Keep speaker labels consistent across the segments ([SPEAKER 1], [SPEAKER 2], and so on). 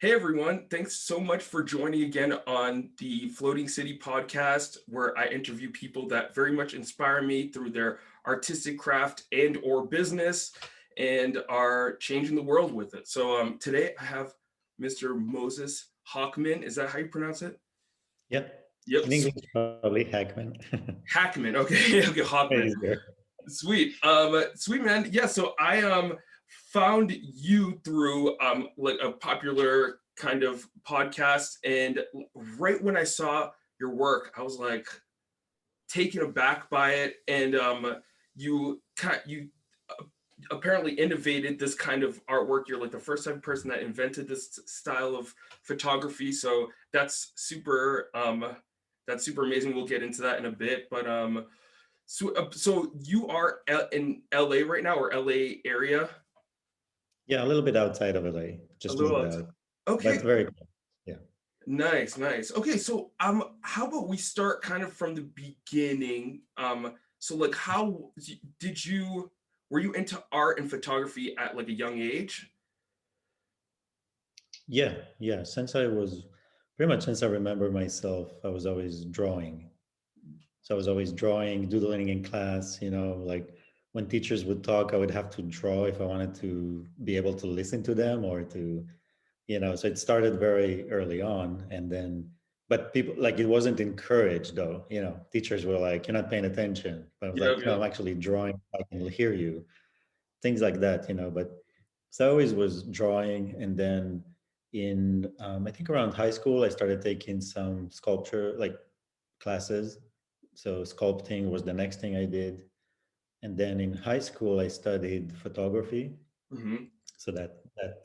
[SPEAKER 1] Hey everyone, thanks so much for joining again on the Floating City podcast, where I interview people that very much inspire me through their artistic craft and or business and are changing the world with it. So today I have Mr. Moses Hacmon. Is that how you pronounce it?
[SPEAKER 2] Yep.
[SPEAKER 1] Yep,
[SPEAKER 2] In English, probably Hackman.
[SPEAKER 1] Hackman. Okay, okay, Hawkman.
[SPEAKER 2] Easier.
[SPEAKER 1] Sweet. Sweet man. Yeah, so I found you through like a popular kind of podcast, and right when I saw your work, I was like taken aback by it. And you apparently innovated this kind of artwork. You're like the first time person that invented this style of photography. So that's super amazing. We'll get into that in a bit. So you are in LA right now, or LA area?
[SPEAKER 2] Yeah, a little bit outside of LA.
[SPEAKER 1] A
[SPEAKER 2] Just
[SPEAKER 1] little
[SPEAKER 2] moved
[SPEAKER 1] outside.
[SPEAKER 2] out,
[SPEAKER 1] Okay,
[SPEAKER 2] but very close. Yeah.
[SPEAKER 1] nice, nice. Okay, so how about we start kind of from the beginning? So like how did you were you into art and photography at like a young age?
[SPEAKER 2] Yeah, yeah. Since I was pretty much since I remember myself, I was always drawing. So I was always drawing, doodling in class, like when teachers would talk, I would have to draw if I wanted to be able to listen to them or so it started very early on. And then, but people like it wasn't encouraged though, teachers were like, you're not paying attention. But I was
[SPEAKER 1] Yeah,
[SPEAKER 2] like, no,
[SPEAKER 1] yeah.
[SPEAKER 2] I'm actually drawing. I can hear you, things like that. But so I always was drawing. And then I think around high school, I started taking some sculpture like classes. So sculpting was the next thing I did. And then in high school, I studied photography.
[SPEAKER 1] Hmm.
[SPEAKER 2] So that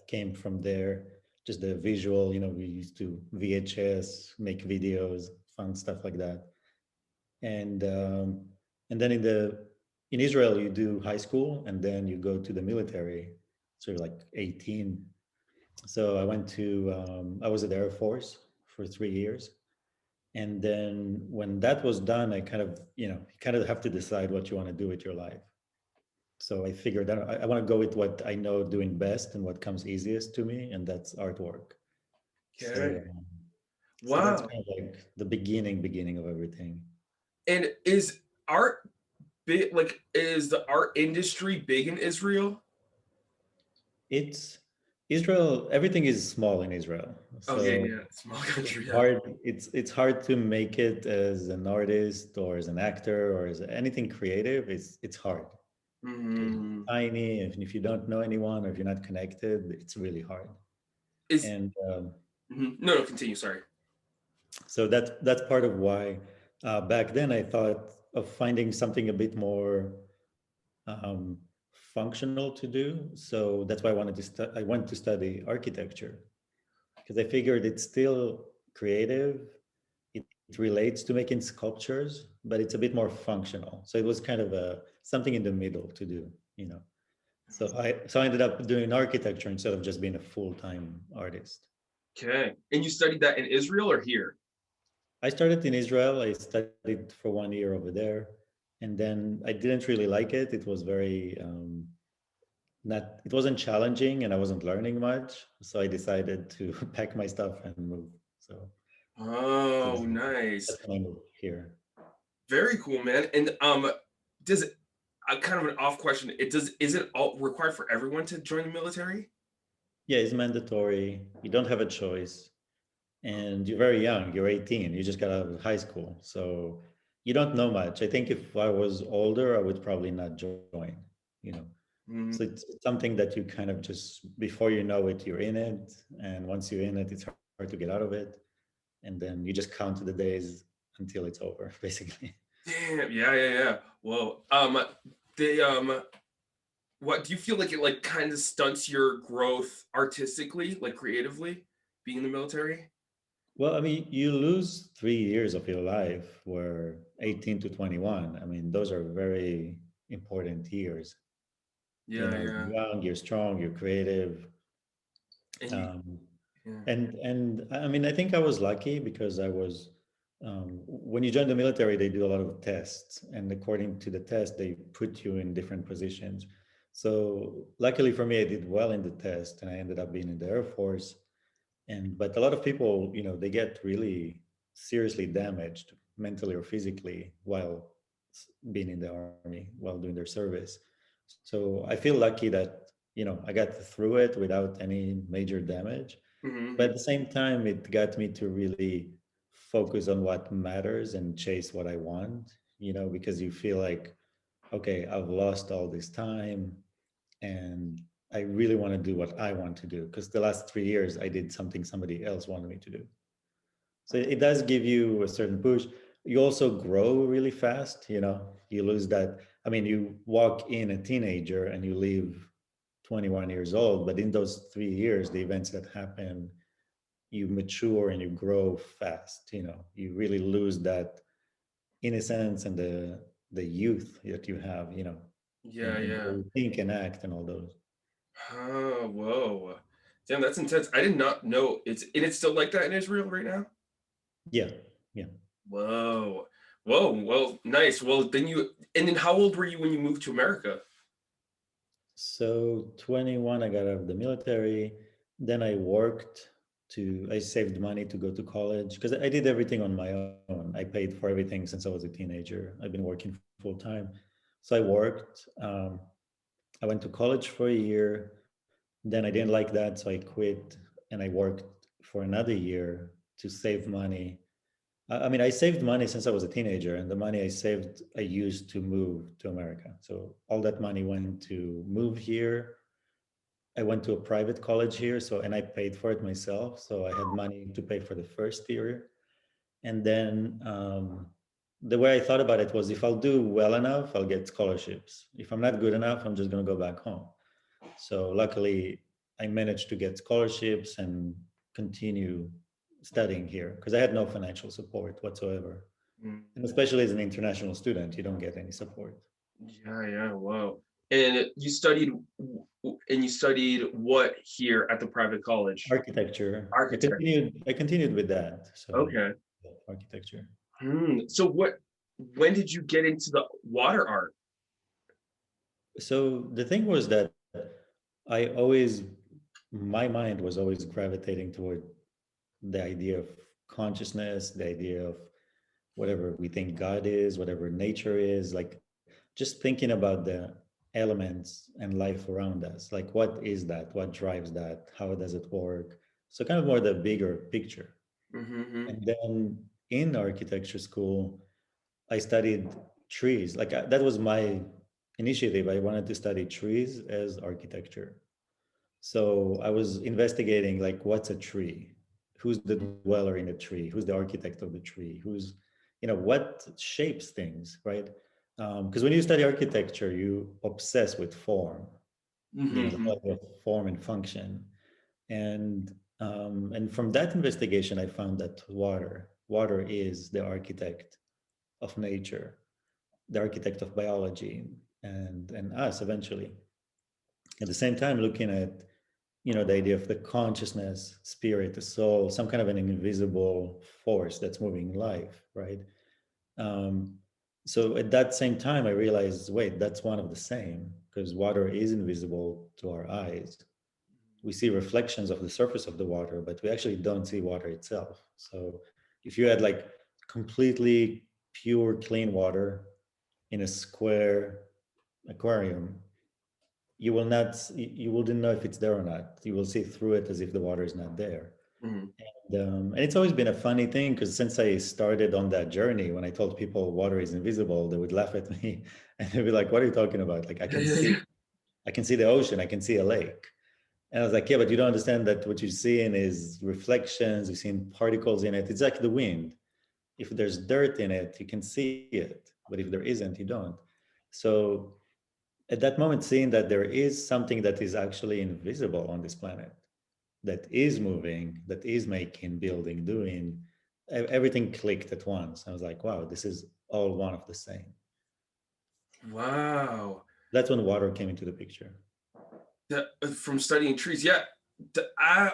[SPEAKER 2] came from there. Just the visual, we used to VHS, make videos, fun stuff like that. And and then in Israel, you do high school and then you go to the military. So you're like 18. So I was at the Air Force for 3 years. And then when that was done, I kind of, you kind of have to decide what you want to do with your life. So I figured out I want to go with what I know doing best and what comes easiest to me, and that's artwork. So,
[SPEAKER 1] Okay.
[SPEAKER 2] so that's
[SPEAKER 1] Wow.
[SPEAKER 2] kind of like the beginning of everything.
[SPEAKER 1] And is art big? Like, is the art industry big in Israel?
[SPEAKER 2] It's Israel. Everything is small in Israel,
[SPEAKER 1] Oh yeah,
[SPEAKER 2] so
[SPEAKER 1] yeah. Small country.
[SPEAKER 2] it's
[SPEAKER 1] Yeah.
[SPEAKER 2] hard. It's hard to make it as an artist or as an actor or as anything creative. It's hard because it's
[SPEAKER 1] Hmm.
[SPEAKER 2] tiny. And if you don't know anyone or if you're not connected, it's really hard.
[SPEAKER 1] Is
[SPEAKER 2] And
[SPEAKER 1] No, no. Continue. Sorry.
[SPEAKER 2] so that's part of why back then I thought of finding something a bit more um, functional to do. So that's why I went to study architecture because I figured it's still creative. It relates to making sculptures, but it's a bit more functional. So it was kind of something in the middle to do. So I ended up doing architecture instead of just being a full-time artist.
[SPEAKER 1] Okay. And you studied that in Israel or here?
[SPEAKER 2] I started in Israel. I studied for 1 year over there, and then I didn't really like it. It was very not. It wasn't challenging, and I wasn't learning much. So I decided to pack my stuff and move. So
[SPEAKER 1] Oh, nice.
[SPEAKER 2] that's when I moved here.
[SPEAKER 1] Very cool, man. And does it kind of an off question? Is it all required for everyone to join the military?
[SPEAKER 2] Yeah, it's mandatory. You don't have a choice, and you're very young. You're 18. You just got out of high school, so you don't know much. I think if I was older, I would probably not join. You know. So
[SPEAKER 1] Mm,
[SPEAKER 2] it's something that you kind of just before you know it, you're in it, and once you're in it, it's hard to get out of it, and then you just count the days until it's over, basically.
[SPEAKER 1] damn. Yeah, yeah, yeah. Well, they what do you feel like it like kind of stunts your growth artistically, like creatively, being in the military?
[SPEAKER 2] Well, I mean, you lose 3 years of your life, where 18 to 21. I mean, those are very important years.
[SPEAKER 1] Yeah,
[SPEAKER 2] You're
[SPEAKER 1] yeah.
[SPEAKER 2] young, you're strong, you're creative.
[SPEAKER 1] And you,
[SPEAKER 2] Um,
[SPEAKER 1] yeah.
[SPEAKER 2] and I mean, I think I was lucky because when you join the military, they do a lot of tests, and according to the test, they put you in different positions. So luckily for me, I did well in the test, and I ended up being in the Air Force. And but a lot of people, they get really seriously damaged mentally or physically while being in the army, while doing their service. So I feel lucky that, I got through it without any major damage. But
[SPEAKER 1] Mm-hmm.
[SPEAKER 2] at the same time, it got me to really focus on what matters and chase what I want, because you feel like, okay, I've lost all this time and I really want to do what I want to do. Because the last 3 years, I did something somebody else wanted me to do. So it does give you a certain push. You also grow really fast, you lose that. I mean, you walk in a teenager and you leave 21 years old, but in those 3 years, the events that happen, you mature and you grow fast, you really lose that innocence and the youth that you have,
[SPEAKER 1] Yeah,
[SPEAKER 2] in the way
[SPEAKER 1] yeah.
[SPEAKER 2] you think and act and all those.
[SPEAKER 1] Oh, whoa. Damn, that's intense. I did not know it's still like that in Israel right now.
[SPEAKER 2] Yeah, yeah.
[SPEAKER 1] Whoa. Whoa. Well, nice. Well, and then how old were you when you moved to America?
[SPEAKER 2] So 21, I got out of the military. Then I saved money to go to college because I did everything on my own. I paid for everything since I was a teenager. I've been working full time. So I worked. I went to college for a year. Then I didn't like that. So I quit and I worked for another year to save money. I mean, I saved money since I was a teenager, and the money I saved, I used to move to America. So all that money went to move here. I went to a private college here, and I paid for it myself. So I had money to pay for the first year. And then the way I thought about it was if I'll do well enough, I'll get scholarships. If I'm not good enough, I'm just going to go back home. So luckily, I managed to get scholarships and continue studying here because I had no financial support whatsoever.
[SPEAKER 1] Mm.
[SPEAKER 2] And especially as an international student, you don't get any support.
[SPEAKER 1] Yeah, yeah. Whoa. And you studied what here at the private college?
[SPEAKER 2] Architecture, I
[SPEAKER 1] Architect.
[SPEAKER 2] continued. I continued with that. So
[SPEAKER 1] Okay.
[SPEAKER 2] architecture.
[SPEAKER 1] So when did you get into the water art?
[SPEAKER 2] So the thing was that my mind was always gravitating toward the idea of consciousness, the idea of whatever we think God is, whatever nature is, like just thinking about the elements and life around us. Like, what is that? What drives that? How does it work? So, kind of more the bigger picture.
[SPEAKER 1] Mm-hmm.
[SPEAKER 2] And then in architecture school, I studied trees. Like, that was my initiative. I wanted to study trees as architecture. So I was investigating like what's a tree? Who's the dweller in a tree? Who's the architect of the tree? What shapes things, right? Because when you study architecture, you obsess with form, the
[SPEAKER 1] Mm-hmm.
[SPEAKER 2] whole idea of form and function. And from that investigation, I found that water is the architect of nature, the architect of biology, and us eventually. At the same time, looking at the idea of the consciousness, spirit, the soul, some kind of an invisible force that's moving life, right? um, so at that same time I realized, wait, that's one of the same, because water is invisible to our eyes. We see reflections of the surface of the water, but we actually don't see water itself. So if you had like completely pure clean water in a square aquarium, you wouldn't know if it's there or not. You will see through it as if the water is not there.
[SPEAKER 1] Mm-hmm.
[SPEAKER 2] And it's always been a funny thing because since I started on that journey, when I told people water is invisible, they would laugh at me and they'd be like, "What are you talking about? Like
[SPEAKER 1] Yeah, yeah, yeah.
[SPEAKER 2] I can see the ocean, I can see a lake." And I was like, "Yeah, but you don't understand that what you're seeing is reflections. You're seeing particles in it. It's like the wind. If there's dirt in it, you can see it, but if there isn't, you don't." So at that moment, seeing that there is something that is actually invisible on this planet, that is moving, that is making, building, doing, everything clicked at once. I was like, wow, this is all one of the same.
[SPEAKER 1] Wow.
[SPEAKER 2] That's when water came into the picture.
[SPEAKER 1] From studying trees, yeah. the- I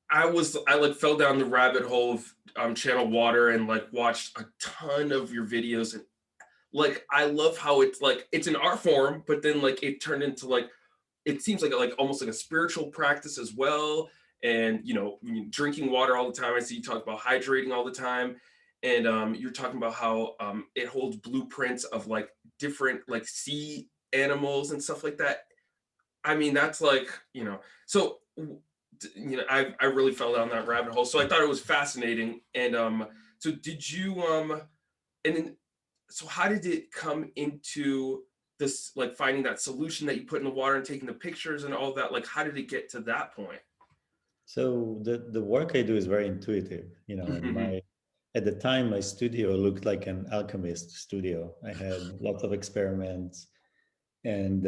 [SPEAKER 1] I like fell down the rabbit hole of channel water and like watched a ton of your videos, and like I love how it's like it's an art form, but then like it turned into like it seems like almost like a spiritual practice as well. and drinking water all the time. I see you talk about hydrating all the time, and you're talking about how it holds blueprints of like different like sea animals and stuff like that. I mean, that's like, so I really fell down that rabbit hole. So I thought it was fascinating. And so did you and then so how did it come into this, like finding that solution that you put in the water and taking the pictures and all that? Like how did it get to that point?
[SPEAKER 2] So the work I do is very intuitive, and
[SPEAKER 1] Hmm.
[SPEAKER 2] at the time my studio looked like an alchemist studio. I had lots of experiments, and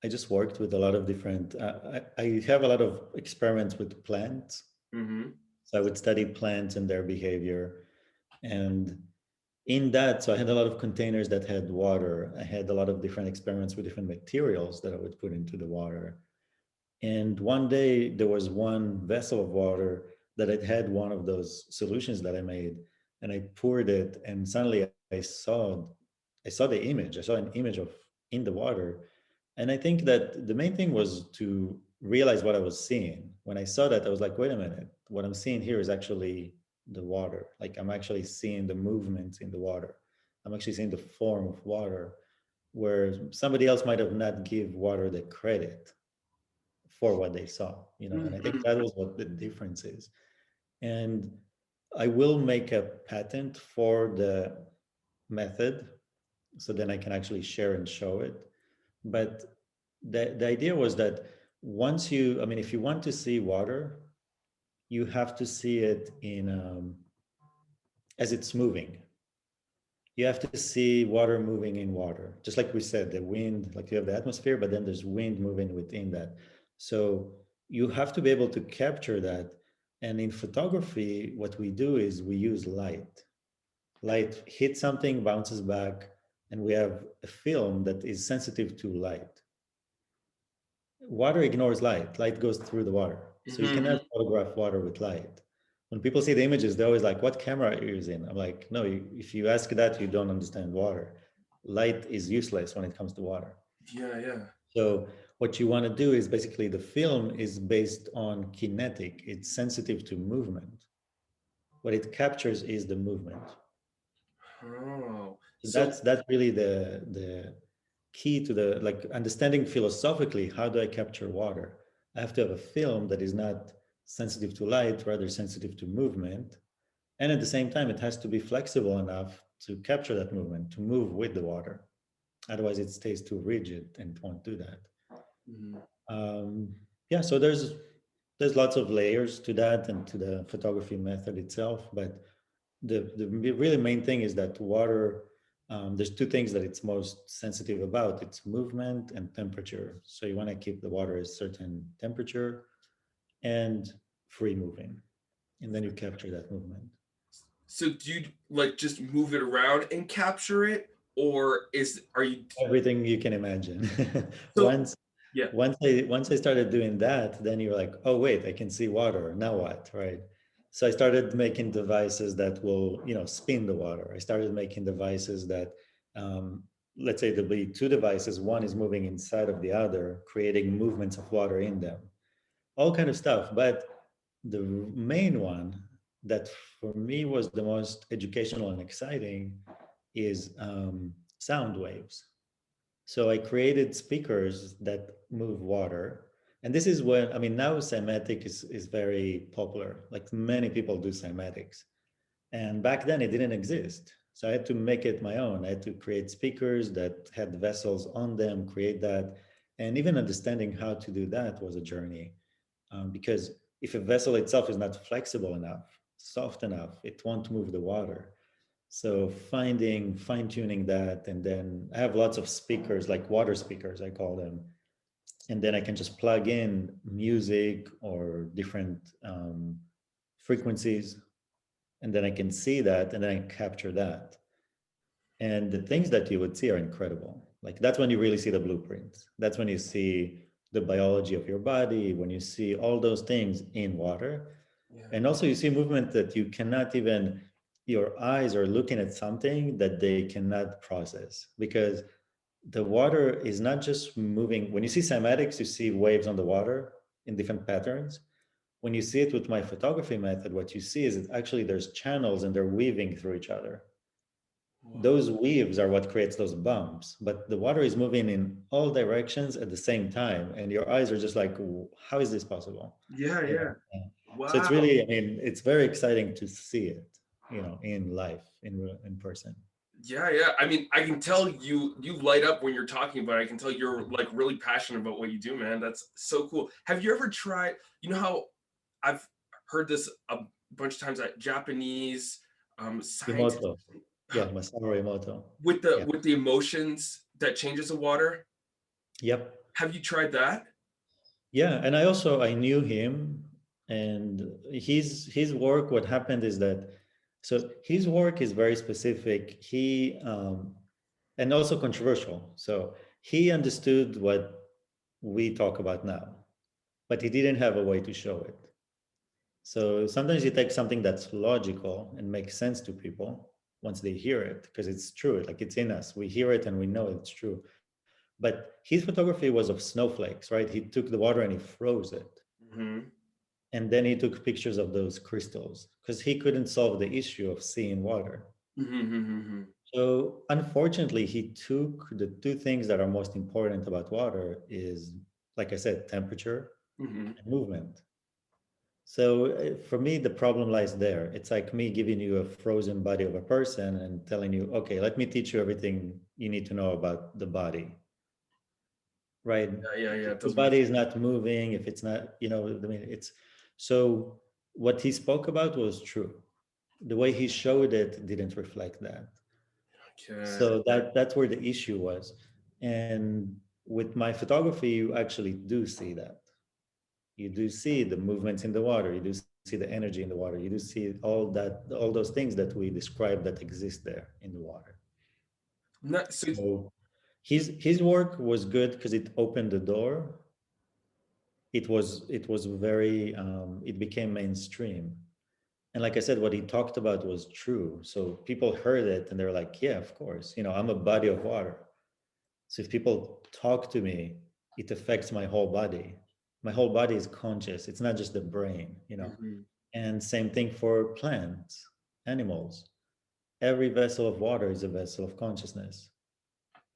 [SPEAKER 2] I just worked with a lot of different. I have a lot of experiments with plants,
[SPEAKER 1] Hmm.
[SPEAKER 2] so I would study plants and their behavior, and in that, so I had a lot of containers that had water. I had a lot of different experiments with different materials that I would put into the water. And one day there was one vessel of water that had one of those solutions that I made, and I poured it, and suddenly I saw the image. I saw an image of in the water, and I think that the main thing was to realize what I was seeing. When I saw that, I was like, wait a minute, what I'm seeing here is actually the water. Like I'm actually seeing the movement in the water. I'm actually seeing the form of water, where somebody else might have not give water the credit for what they saw, and I think
[SPEAKER 1] Hmm.
[SPEAKER 2] that was what the difference is. And I will make a patent for the method so then I can actually share and show it. But the idea was that I mean, if you want to see water, you have to see it in as it's moving. You have to see water moving in water, just like we said, the wind, like you have the atmosphere, but then there's wind moving within that. So you have to be able to capture that. And in photography, what we do is we use light. Light hits something, bounces back, and we have a film that is sensitive to light. Water ignores light. Light goes through the water. So you
[SPEAKER 1] Hmm.
[SPEAKER 2] cannot photograph water with light. When people see the images, they're always like, what camera are you using? I'm like, no, if you ask that, you don't understand water. Light is useless when it comes to water.
[SPEAKER 1] Yeah, yeah.
[SPEAKER 2] So what you want to do is basically the film is based on kinetic. It's sensitive to movement. What it captures is the movement.
[SPEAKER 1] Oh,
[SPEAKER 2] So
[SPEAKER 1] so
[SPEAKER 2] that's really the key to the like understanding philosophically, how do I capture water? I have to have a film that is not sensitive to light, rather sensitive to movement. And at the same time, it has to be flexible enough to capture that movement, to move with the water. Otherwise, it stays too rigid and it won't do that.
[SPEAKER 1] mhm.
[SPEAKER 2] Um, yeah, so there's lots of layers to that and to the photography method itself, but the really main thing is that water, there's two things that it's most sensitive about. It's movement and temperature. So you want to keep the water at a certain temperature and free moving, and then you capture that movement.
[SPEAKER 1] So do you like just move it around and capture it, or are you
[SPEAKER 2] Everything you can imagine.
[SPEAKER 1] so
[SPEAKER 2] once
[SPEAKER 1] yeah.
[SPEAKER 2] once I started doing that, then you're like, oh wait, I can see water. Now what, right? So I started making devices that will, spin the water. I started making devices that, um, let's say there'll be two devices. One is moving inside of the other, creating movements of water in them. All kind of stuff. But the main one that for me was the most educational and exciting is sound waves. So I created speakers that move water. And this is when, I mean, now cymatic is very popular. Like many people do cymatics. And back then it didn't exist. So I had to make it my own. I had to create speakers that had vessels on them, create that. And even understanding how to do that was a journey. Because if a vessel itself is not flexible enough, soft enough, it won't move the water. So finding, fine tuning that, and then I have lots of speakers, like water speakers, I call them. And then I can just plug in music or different frequencies, and then I can see that, and then I capture that. And the things that you would see are incredible. Like that's when you really see the blueprints. That's when you see the biology of your body, when you see all those things in water.
[SPEAKER 1] Yeah.
[SPEAKER 2] And also you see movement that you cannot even, your eyes are looking at something that they cannot process because the water is not just moving. When you see cymatics, you see waves on the water in different patterns. when you see it with my photography method, what you see is that actually there's channels and they're weaving through each other.
[SPEAKER 1] Whoa.
[SPEAKER 2] Those weaves are what creates those bumps, but the water is moving in all directions at the same time, and your eyes are just like, how is this possible?
[SPEAKER 1] Yeah,
[SPEAKER 2] You
[SPEAKER 1] yeah.
[SPEAKER 2] know, so it's
[SPEAKER 1] Wow.
[SPEAKER 2] really, I mean, it's very exciting to see it, in life, in person.
[SPEAKER 1] Yeah, yeah. I mean, I can tell you light up when you're talking about it. I can tell you're like really passionate about what you do, man. That's so cool. Have you ever tried, you know how I've heard this a bunch of times that Japanese scientists
[SPEAKER 2] Emoto, yeah, Masaru Emoto, yeah,
[SPEAKER 1] with the emotions that changes the water.
[SPEAKER 2] yep.
[SPEAKER 1] Have you tried that?
[SPEAKER 2] Yeah, and I knew him, and his work. What happened is that, so his work is very specific. He and also controversial. So he understood what we talk about now, but he didn't have a way to show it. So sometimes you take something that's logical and makes sense to people once they hear it, because it's true, like it's in us. We hear it and we know it's true. But his photography was of snowflakes, right? He took the water and he froze it.
[SPEAKER 1] Mm-hmm.
[SPEAKER 2] And then he took pictures of those crystals because he couldn't solve the issue of seeing water.
[SPEAKER 1] Mm-hmm.
[SPEAKER 2] So unfortunately, he took the two things that are most important about water is, like I said, temperature
[SPEAKER 1] Mm-hmm.
[SPEAKER 2] and movement. So for me, the problem lies there. It's like me giving you a frozen body of a person and telling you, okay, let me teach you everything you need to know about the body, right?
[SPEAKER 1] Yeah, yeah, yeah.
[SPEAKER 2] If
[SPEAKER 1] It
[SPEAKER 2] the
[SPEAKER 1] doesn't make
[SPEAKER 2] body
[SPEAKER 1] sense.
[SPEAKER 2] is not moving, if it's not, I mean, it's so what he spoke about was true. The way he showed it didn't reflect that.
[SPEAKER 1] Okay.
[SPEAKER 2] So that's where the issue was. And with my photography, you actually do see that. You do see the movements in the water. You do see the energy in the water. You do see all those things that we describe that exist there in the water.
[SPEAKER 1] Not, so
[SPEAKER 2] So his work was good because it opened the door. It was very it became mainstream. And like I said, what he talked about was true. So people heard it and they're like, yeah, of course, I'm a body of water. So if people talk to me, it affects my whole body. My whole body is conscious. It's not just the brain.
[SPEAKER 1] mhm.
[SPEAKER 2] And same thing for plants, animals. Every vessel of water is a vessel of consciousness.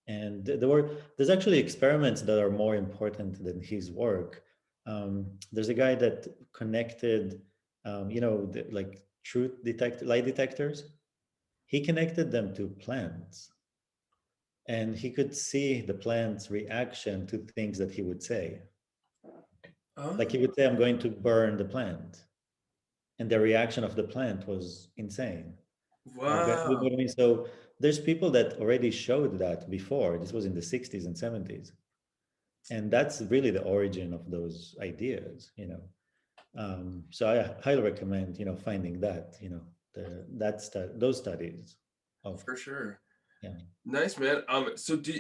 [SPEAKER 2] And there's actually experiments that are more important than his work. There's a guy that connected, like light detectors. He connected them to plants, and he could see the plant's reaction to things that he would say. Like he
[SPEAKER 1] Oh,
[SPEAKER 2] would say, "I'm going to burn the plant," and the reaction of the plant was insane. You know
[SPEAKER 1] wow.
[SPEAKER 2] what I mean? So there's people that already showed that before. This was in the 60s and 70s. And that's really the origin of those ideas. So I highly recommend, finding that, those studies of,
[SPEAKER 1] For sure.
[SPEAKER 2] yeah.
[SPEAKER 1] Nice, man. So do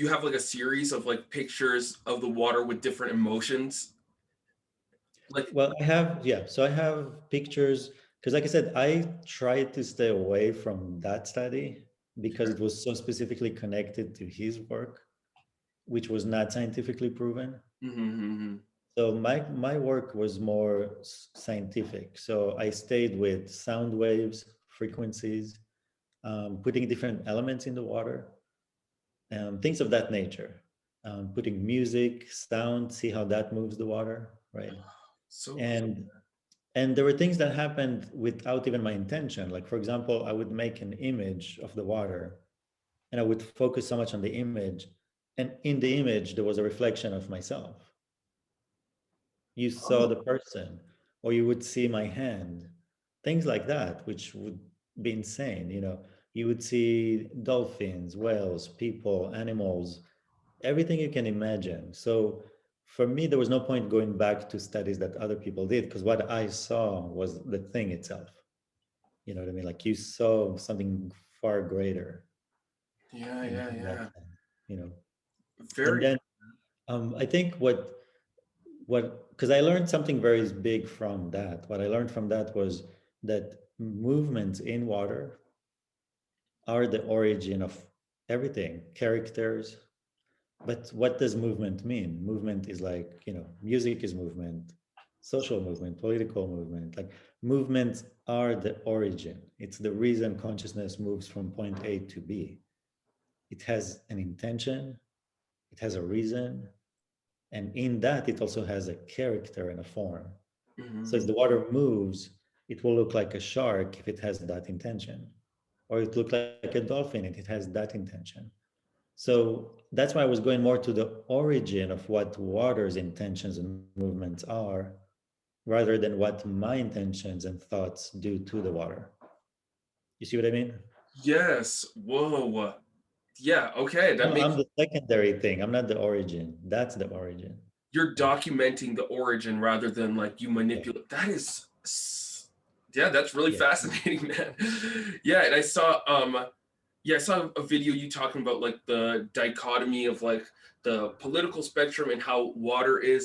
[SPEAKER 1] you have like a series of like pictures of the water with different emotions? Like,
[SPEAKER 2] Well, yeah. So I have pictures because, like I said, I tried to stay away from that study because it was so specifically connected to his work, which was not scientifically proven.
[SPEAKER 1] mm-hmm.
[SPEAKER 2] So my work was more scientific. So I stayed with sound waves, frequencies, putting different elements in the water, things of that nature. Putting music, sound, see how that moves the water, right?
[SPEAKER 1] So cool.
[SPEAKER 2] And and there were things that happened without even my intention. Like for example, I would make an image of the water, and I would focus so much on the image, and in the image there was a reflection of myself. You saw
[SPEAKER 1] Oh,
[SPEAKER 2] the person, or you would see my hand, things like that, which would be insane. You would see dolphins, whales, people, animals, everything you can imagine. So for me, there was no point going back to studies that other people did because what I saw was the thing itself. You know what I mean? Like you saw something far greater
[SPEAKER 1] yeah,
[SPEAKER 2] in
[SPEAKER 1] yeah,
[SPEAKER 2] that
[SPEAKER 1] yeah.
[SPEAKER 2] sense, you know. And
[SPEAKER 1] Very.
[SPEAKER 2] then I think what because I learned something very big from that. What I learned from that was that movements in water are the origin of everything, characters. But what does movement mean? Movement is like, music is movement, social movement, political movement. Like movements are the origin. It's the reason consciousness moves from point A to B. It has an intention, it has a reason, and in that it also has a character and a form. So
[SPEAKER 1] Hmm.
[SPEAKER 2] as the water moves, it will look like a shark if it has that intention, or it look like a dolphin if it has that intention. So that's why I was going more to the origin of what water's intentions and movements are, rather than what my intentions and thoughts do to the water. You see what I mean?
[SPEAKER 1] Yes. Whoa. Yeah. Okay. That
[SPEAKER 2] I'm
[SPEAKER 1] makes
[SPEAKER 2] the secondary thing. I'm not the origin. That's the origin.
[SPEAKER 1] you're
[SPEAKER 2] Like,
[SPEAKER 1] documenting the origin rather than like you
[SPEAKER 2] yeah,
[SPEAKER 1] manipulate. Yeah, that's really
[SPEAKER 2] yeah,
[SPEAKER 1] fascinating, man. Yeah, and I saw a video you talking about like the dichotomy of like the political spectrum and how water is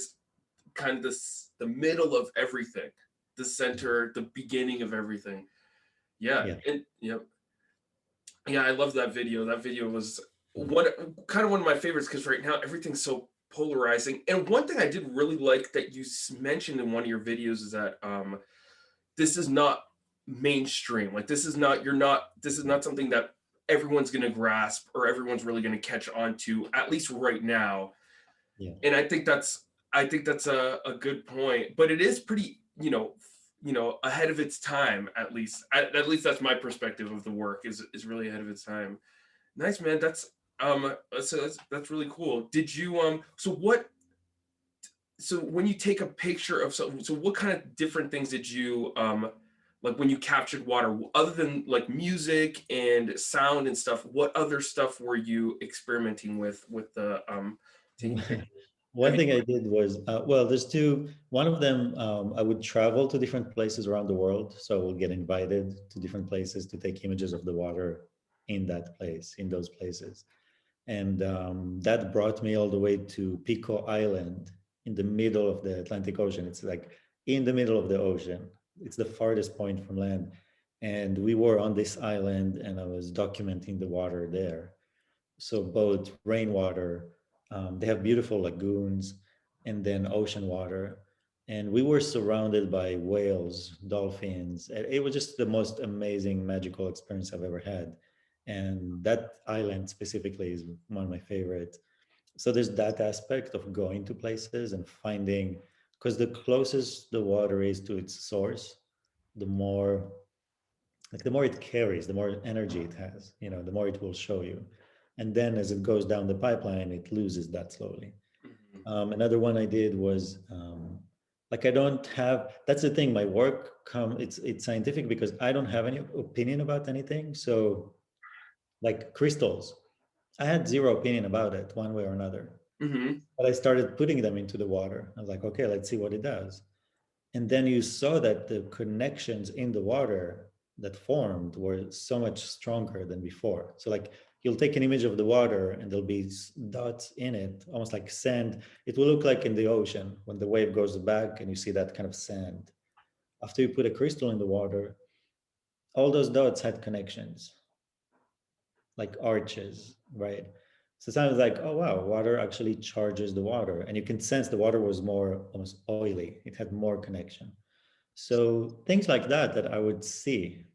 [SPEAKER 1] kind of the middle of everything, the center, the beginning of everything. Yeah,
[SPEAKER 2] yeah.
[SPEAKER 1] and yeah, I love that video. That video was what kind of one of my favorites because right now everything's so polarizing. And one thing I did really like that you mentioned in one of your videos is that this is not mainstream. Like this is not you're not this is not something that everyone's going to grasp or everyone's really going to catch on to at least right now.
[SPEAKER 2] Yeah.
[SPEAKER 1] And I think that's a good point, but it is pretty, ahead of its time at least. At least that's my perspective of the work is really ahead of its time. Nice, man. That's really cool. Did you so when you take a picture of something, so what kind of different things did you like when you captured water other than like music and sound and stuff, what other stuff were you experimenting with the taking pictures? Have
[SPEAKER 2] One
[SPEAKER 1] you
[SPEAKER 2] thing I did was, well, there's two. One of them, I would travel to different places around the world. So I will get invited to different places to take images of the water in that place, in those places. And that brought me all the way to Pico Island in the middle of the Atlantic Ocean. It's like in the middle of the ocean. It's the farthest point from land. And we were on this island, and I was documenting the water there. So both rainwater, they have beautiful lagoons, and then ocean water. And we were surrounded by whales, dolphins. It was just the most amazing, magical experience I've ever had. And that island specifically is one of my favorites. So there's that aspect of going to places and finding, because the closest the water is to its source, the more like the more it carries, the more energy it has, the more it will show you. And then as it goes down the pipeline, it loses that slowly.
[SPEAKER 1] Mhm.
[SPEAKER 2] Another one I did was like I don't have. That's the thing. My work it's scientific because I don't have any opinion about anything. So like crystals, I had zero opinion about it one way or another.
[SPEAKER 1] Mhm.
[SPEAKER 2] But I started putting them into the water. I was like, okay, let's see what it does. And then you saw that the connections in the water that formed were so much stronger than before. So like you'll take an image of the water and there'll be dots in it, almost like sand. It will look like in the ocean when the wave goes back and you see that kind of sand. After you put a crystal in the water, all those dots had connections, like arches, right? So sometimes like, oh wow, water actually charges the water. And you can sense the water was more almost oily. It had more connection. So things like that I would see.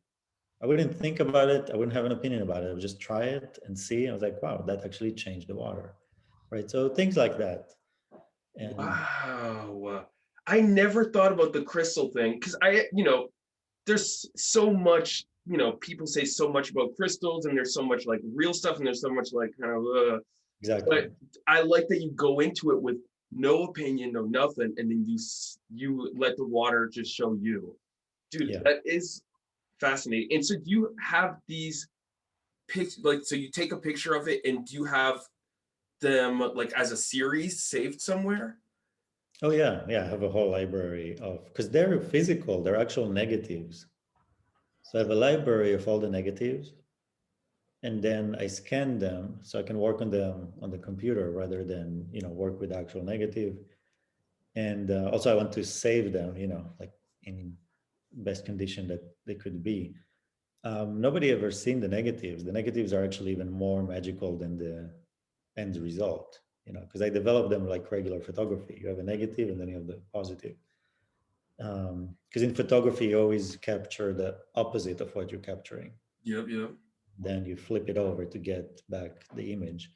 [SPEAKER 2] I wouldn't think about it. I wouldn't have an opinion about it. I would just try it and see. I was like, wow, that actually changed the water. Right. So things like that. And
[SPEAKER 1] Wow. I never thought about the crystal thing because there's so much, people say so much about crystals and there's so much like real stuff and there's so much like kind of,
[SPEAKER 2] exactly.
[SPEAKER 1] but I like that you go into it with no opinion, no nothing, and then you let the water just show you. Dude,
[SPEAKER 2] Yeah.
[SPEAKER 1] that is fascinating. And so do you have these pics like so you take a picture of it and do you have them like as a series saved somewhere?
[SPEAKER 2] Oh yeah. Yeah. I have a whole library of because they're physical, they're actual negatives. So I have a library of all the negatives and then I scan them so I can work on them on the computer rather than, work with actual negative. And also I want to save them, like in best condition that they could be. Nobody ever seen the negatives. The negatives are actually even more magical than the end result, because I develop them like regular photography. You have a negative and then you have the positive. Because in photography, you always capture the opposite of what you're capturing.
[SPEAKER 1] Yep, yep.
[SPEAKER 2] Then you flip it over to get back the image.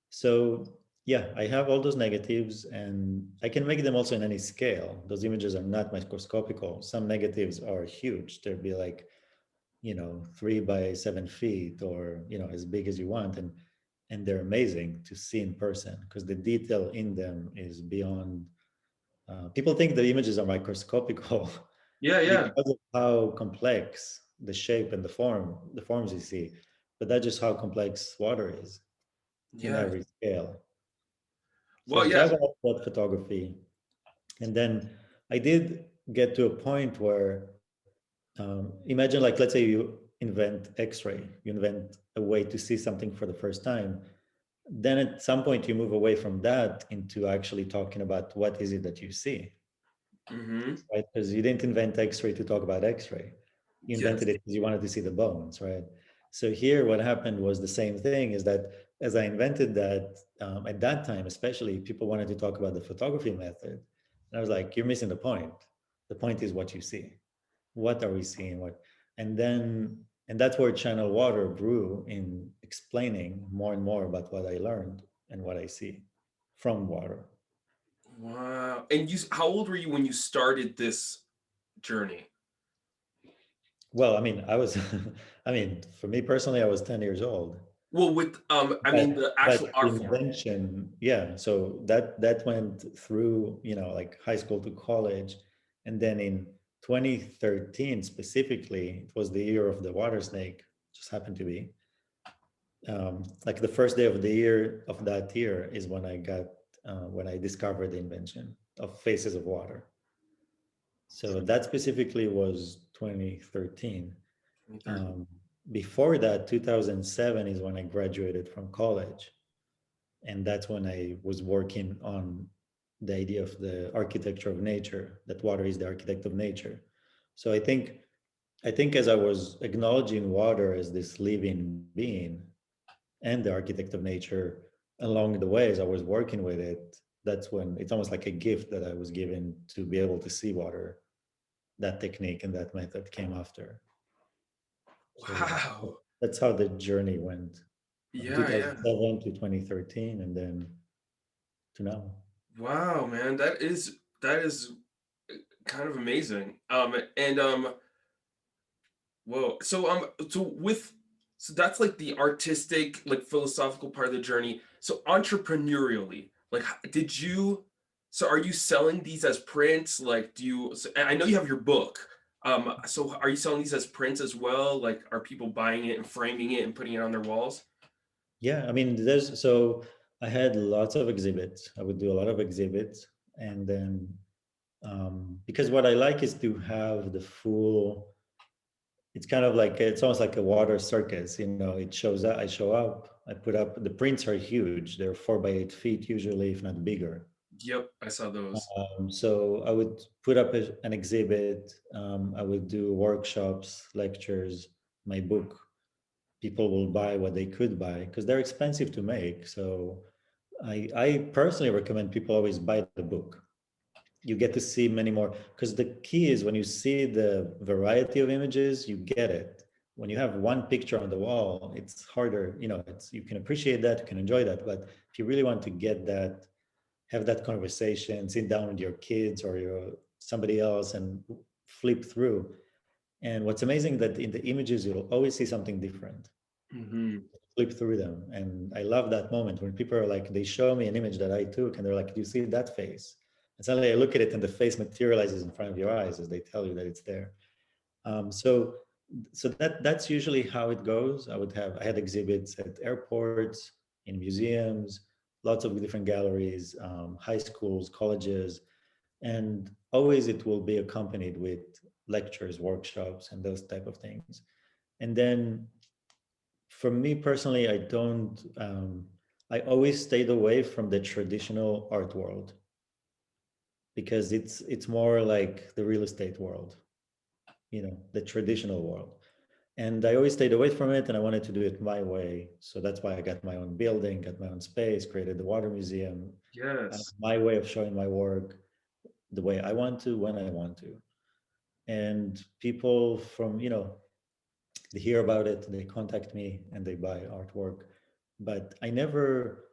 [SPEAKER 2] So yeah, I have all those negatives, and I can make them also in any scale. Those images are not microscopical. Some negatives are huge. They'll be like, 3 by 7 feet, or as big as you want, and they're amazing to see in person because the detail in them is beyond. People think the images are microscopical
[SPEAKER 1] Yeah, yeah,
[SPEAKER 2] because of how complex the shape and the forms you see, but that's just how complex water is in
[SPEAKER 1] yeah.
[SPEAKER 2] every scale.
[SPEAKER 1] Well,
[SPEAKER 2] So
[SPEAKER 1] yeah.
[SPEAKER 2] I got about photography, and then I did get to a point where, imagine, like, let's say you invent X-ray, you invent a way to see something for the first time. Then at some point you move away from that into actually talking about what is it that you see,
[SPEAKER 1] Mm-hmm.
[SPEAKER 2] right? Because you didn't invent X-ray to talk about X-ray. You
[SPEAKER 1] Yes.
[SPEAKER 2] invented it because you wanted to see the bones, right? So here, what happened was the same thing. Is that as I invented that, at that time, especially, people wanted to talk about the photography method, and I was like, "You're missing the point. The point is what you see. What are we seeing? What?" And that's where Channel Water grew in explaining more and more about what I learned and what I see from water.
[SPEAKER 1] Wow. And how old were you when you started this journey?
[SPEAKER 2] Well, I mean, I was, I mean, for me personally, I was 10 years old.
[SPEAKER 1] Well, with I mean
[SPEAKER 2] But
[SPEAKER 1] the
[SPEAKER 2] but
[SPEAKER 1] actual
[SPEAKER 2] the
[SPEAKER 1] art form.
[SPEAKER 2] invention, yeah. So that went through, like high school to college, and then in 2013 specifically, it was the year of the water snake. Just happened to be, like the first day of the year of that year is when I discovered the invention of faces of water. So that specifically was 2013.
[SPEAKER 1] 2013.
[SPEAKER 2] Um, Before that, 2007 is when I graduated from college. And that's when I was working on the idea of the architecture of nature, that water is the architect of nature. So I think as I was acknowledging water as this living being and the architect of nature along the way as I was working with it, that's when it's almost like a gift that I was given to be able to see water. That technique and that method came after. So
[SPEAKER 1] Wow.
[SPEAKER 2] that's how the journey went from
[SPEAKER 1] Yeah, yeah.
[SPEAKER 2] 2007 to 2013 and then to now.
[SPEAKER 1] Wow, man. That is kind of amazing. And whoa. So that's like the artistic, like philosophical part of the journey. So entrepreneurially, like did you so are you selling these as prints? Like and I know you have your book. So are you selling these as prints as well? Like are people buying it and framing it and putting it on their walls?
[SPEAKER 2] Yeah, I mean, so I had lots of exhibits. I would do a lot of exhibits. And then, because what I like is to have the full, it's kind of like, it's almost like a water circus. It shows up, I show up, I put up, the prints are huge. They're 4 by 8 feet usually, if not bigger.
[SPEAKER 1] Yep, I saw those.
[SPEAKER 2] So I would put up an exhibit. I would do workshops, lectures, my book. People will buy what they could buy because they're expensive to make. So I personally recommend people always buy the book. You get to see many more because the key is when you see the variety of images, you get it. When you have one picture on the wall, it's harder. You can appreciate that, you can enjoy that, but if you really want to get that, have that conversation, sit down with your kids or somebody else and flip through. And what's amazing that in the images you'll always see something different.
[SPEAKER 1] Hmm.
[SPEAKER 2] Flip through them, and I love that moment when people are like, they show me an image that I took and they're like, do you see that face? And suddenly I look at it and the face materializes in front of your eyes as they tell you that it's there. Um, so so that's usually how it goes. I had exhibits at airports, in museums, lots of different galleries, high schools, colleges, and always it will be accompanied with lectures, workshops, and those type of things. And then for me personally, I always stayed away from the traditional art world because it's more like the real estate world, the traditional world. And I always stayed away from it, and I wanted to do it my way. So that's why I got my own building, got my own space, created the water museum,
[SPEAKER 1] Yes.
[SPEAKER 2] my way of showing my work. the way I want to, when I want to. And people from, they hear about it, they contact me and they buy artwork. But I never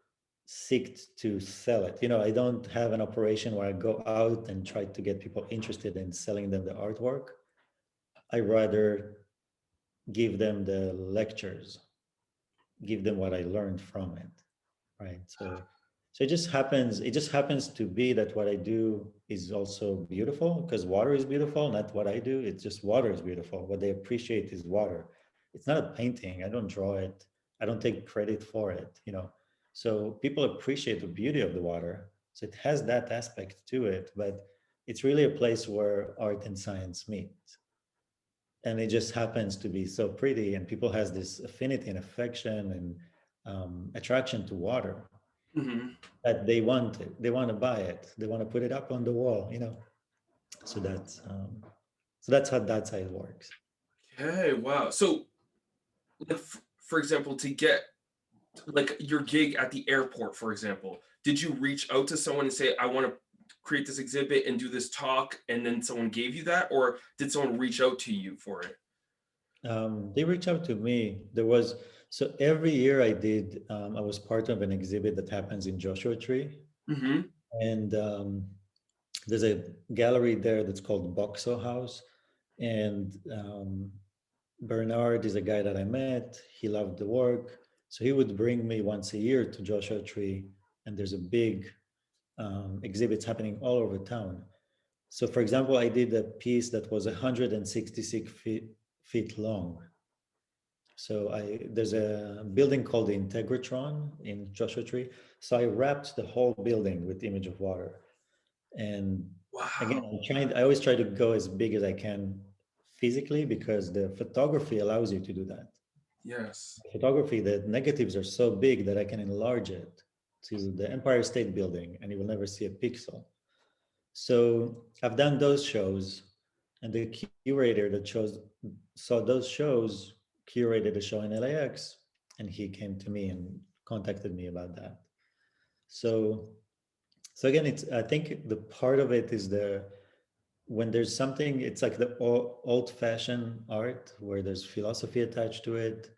[SPEAKER 2] seeked to sell it. I don't have an operation where I go out and try to get people interested in selling them the artwork. I rather give them the lectures, give them what I learned from it, right? So it just happens to be that what I do is also beautiful, because water is beautiful, not what I do. It's just water is beautiful. What they appreciate is water. It's not a painting. I don't draw it. I don't take credit for it. So people appreciate the beauty of the water. So it has that aspect to it, but it's really a place where art and science meet. And it just happens to be so pretty, and people has this affinity and affection and attraction to water,
[SPEAKER 1] Hmm.
[SPEAKER 2] that they want it, they want to buy it, they want to put it up on the wall. So that's how it works.
[SPEAKER 1] Okay, wow. So, like, for example, to get like your gig at the airport, for example, did you reach out to someone and say, I want to create this exhibit and do this talk, and then someone gave you that, or did someone reach out to you for it?
[SPEAKER 2] They reached out to me. So every year I was part of an exhibit that happens in Joshua Tree,
[SPEAKER 1] Hmm.
[SPEAKER 2] and there's a gallery there that's called Boxo House, and Bernard is a guy that I met. He loved the work. So he would bring me once a year to Joshua Tree, and there's a big exhibits happening all over town. So, for example, I did a piece that was 166 feet long. So there's a building called the Integratron in Joshua Tree. So I wrapped the whole building with image of water. And again,
[SPEAKER 1] Wow.
[SPEAKER 2] I always try to go as big as I can physically, because the photography allows you to do that.
[SPEAKER 1] Yes.
[SPEAKER 2] Photography, the negatives are so big that I can enlarge it to the Empire State Building and you will never see a pixel. So I've done those shows, and the curator that saw those shows curated a show in LAX, and he came to me and contacted me about that. So so again, it's I think the part of it is when there's something, it's like the old-fashioned art where there's philosophy attached to it,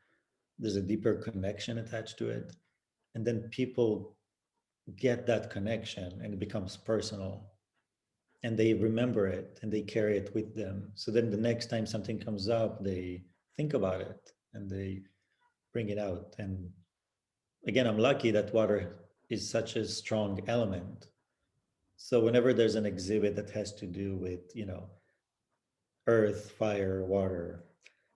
[SPEAKER 2] there's a deeper connection attached to it, and then people get that connection and it becomes personal, and they remember it and they carry it with them. So then the next time something comes up, they think about it and they bring it out. And again, I'm lucky that water is such a strong element. So whenever there's an exhibit that has to do with, earth, fire, water,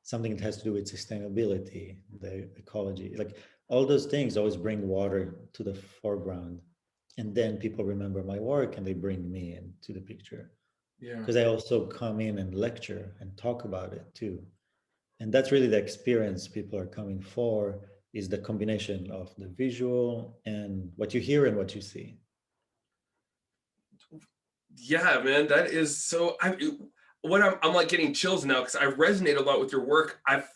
[SPEAKER 2] something that has to do with sustainability, the ecology, like all those things always bring water to the foreground. And then people remember my work and they bring me into the picture,
[SPEAKER 1] Yeah.
[SPEAKER 2] because I also come in and lecture and talk about it too. And that's really the experience people are coming for, is the combination of the visual and what you hear and what you see.
[SPEAKER 1] Yeah, man, that is so. What I'm like getting chills now because I resonate a lot with your work. I've,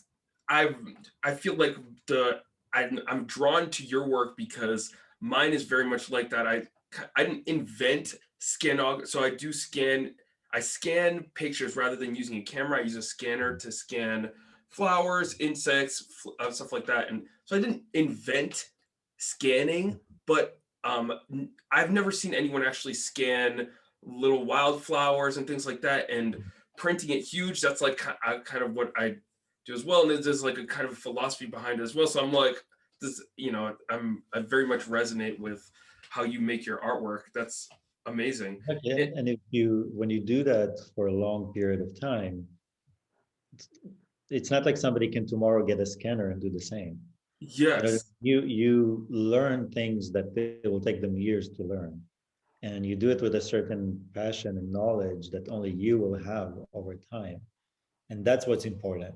[SPEAKER 1] I feel like I'm drawn to your work because mine is very much like that. I didn't invent so I do scan. I scan pictures rather than using a camera. I use a scanner to scan flowers, insects, stuff like that. And so I didn't invent scanning, but I've never seen anyone actually scan little wildflowers and things like that, and printing it huge. That's like kind of what I do as well, and there's like a kind of philosophy behind it as well. So I'm like, this, I very much resonate with how you make your artwork. That's amazing.
[SPEAKER 2] Okay.
[SPEAKER 1] It,
[SPEAKER 2] And when you do that for a long period of time, it's not like somebody can tomorrow get a scanner and do the same.
[SPEAKER 1] yes,
[SPEAKER 2] You learn things that they will take them years to learn, and you do it with a certain passion and knowledge that only you will have over time. And that's what's important,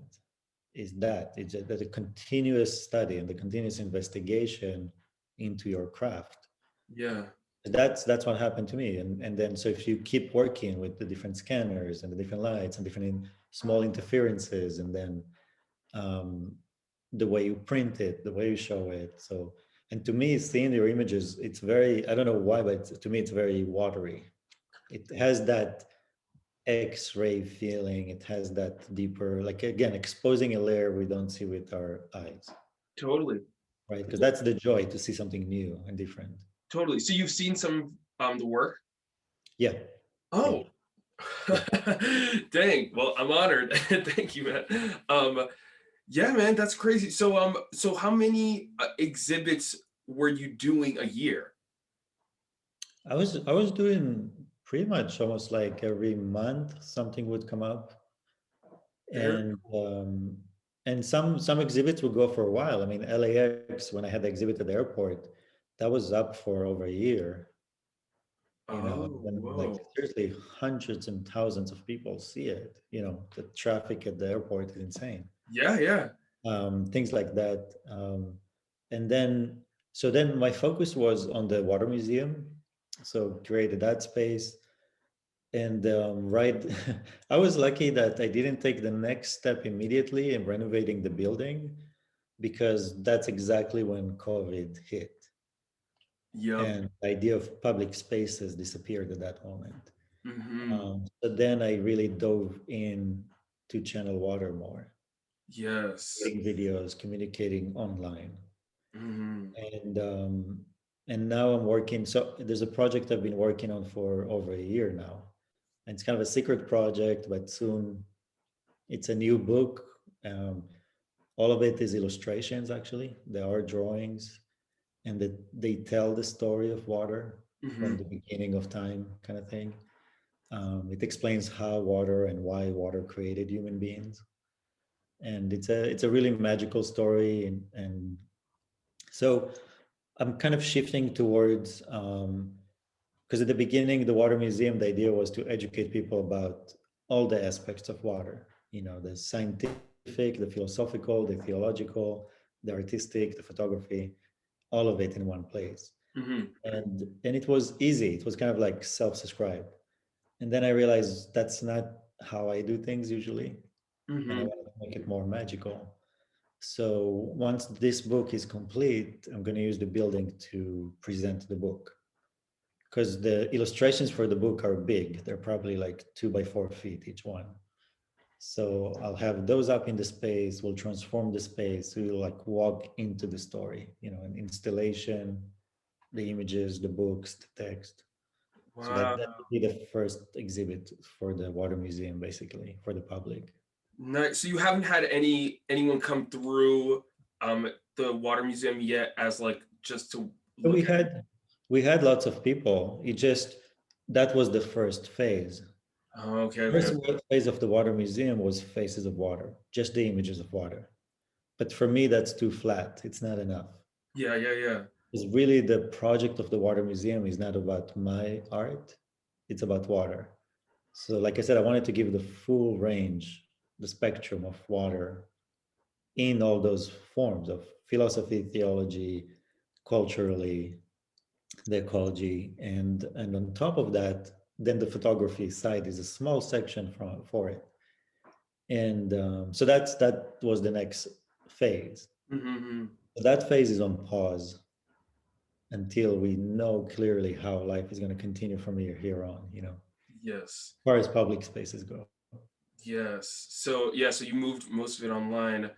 [SPEAKER 2] is that it's a continuous study and the continuous investigation into your craft.
[SPEAKER 1] yeah,
[SPEAKER 2] That's what happened to me. And then, so if you keep working with the different scanners and the different lights and different small interferences, and then um, the way you print it, the way you show it. So, and to me, seeing your images, it's very, I don't know why, but to me, it's very watery. It has that X-ray feeling. It has that deeper, like again, exposing a layer we don't see with our eyes,
[SPEAKER 1] Totally.
[SPEAKER 2] right? Because that's the joy to see something new and different.
[SPEAKER 1] Totally. So you've seen some the work?
[SPEAKER 2] Yeah, yeah.
[SPEAKER 1] Oh.
[SPEAKER 2] Yeah.
[SPEAKER 1] Dang. Well, I'm honored. Thank you, man. Yeah, man, that's crazy. So how many exhibits were you doing a year?
[SPEAKER 2] I was doing pretty much almost like every month something would come up,
[SPEAKER 1] Very
[SPEAKER 2] and
[SPEAKER 1] cool.
[SPEAKER 2] some exhibits would go for a while. I mean, LAX, when I had the exhibit at the airport, that was up for over a year.
[SPEAKER 1] Oh,
[SPEAKER 2] And like
[SPEAKER 1] whoa.
[SPEAKER 2] seriously, hundreds and thousands of people see it. The traffic at the airport is insane.
[SPEAKER 1] Yeah, yeah.
[SPEAKER 2] Things like that. And then, so then my focus was on the water museum. So created that space. And right, I was lucky that I didn't take the next step immediately in renovating the building because that's exactly when COVID hit.
[SPEAKER 1] Yep.
[SPEAKER 2] And the idea of public spaces disappeared at that moment.
[SPEAKER 1] Mm-hmm.
[SPEAKER 2] So then I really dove in to channel water more,
[SPEAKER 1] Yes.
[SPEAKER 2] creating videos, communicating online.
[SPEAKER 1] Mm-hmm.
[SPEAKER 2] And and now I'm working. So there's a project I've been working on for over a year now, and it's kind of a secret project, but soon it's a new book. Um, all of it is illustrations. Actually, there are drawings, and that they tell the story of water from
[SPEAKER 1] Mm-hmm.
[SPEAKER 2] the beginning of time, kind of thing. It explains how water and why water created human beings, and it's a really magical story. And so I'm kind of shifting towards because at the beginning, the Water Museum, the idea was to educate people about all the aspects of water. The scientific, the philosophical, the theological, the artistic, the photography, all of it in one place.
[SPEAKER 1] Mm-hmm.
[SPEAKER 2] And it was easy. It was kind of like self-subscribed. And then I realized that's not how I do things usually, and I
[SPEAKER 1] Mm-hmm.
[SPEAKER 2] wanted to make it more magical. So once this book is complete, I'm going to use the building to present the book because the illustrations for the book are big. They're probably like 2 by 4 feet each one. So I'll have those up in the space. We'll transform the space. So you'll like walk into the story, an installation, the images, the books, the text. So that
[SPEAKER 1] Wow.
[SPEAKER 2] would be the first exhibit for the Water Museum, basically, for the public.
[SPEAKER 1] Nice. So you haven't had anyone come through the water museum yet as like just to
[SPEAKER 2] So
[SPEAKER 1] look
[SPEAKER 2] we
[SPEAKER 1] at.
[SPEAKER 2] had we had lots of people. It just that was the first phase.
[SPEAKER 1] Oh, okay, okay.
[SPEAKER 2] First phase of the Water Museum was Faces of Water, just the images of water. But for me, that's too flat. It's not enough.
[SPEAKER 1] Yeah, yeah, yeah.
[SPEAKER 2] Because really, the project of the Water Museum is not about my art, it's about water. So, like I said, I wanted to give the full range, the spectrum of water in all those forms of philosophy, theology, culturally, the ecology, and on top of that, then the photography side is a small section for it. And so that was the next phase.
[SPEAKER 1] Mm-hmm.
[SPEAKER 2] So that phase is on pause until we know clearly how life is going to continue from here on,
[SPEAKER 1] Yes.
[SPEAKER 2] as far as public spaces go.
[SPEAKER 1] Yes. So yeah, so you moved most of it online.
[SPEAKER 2] Mhm.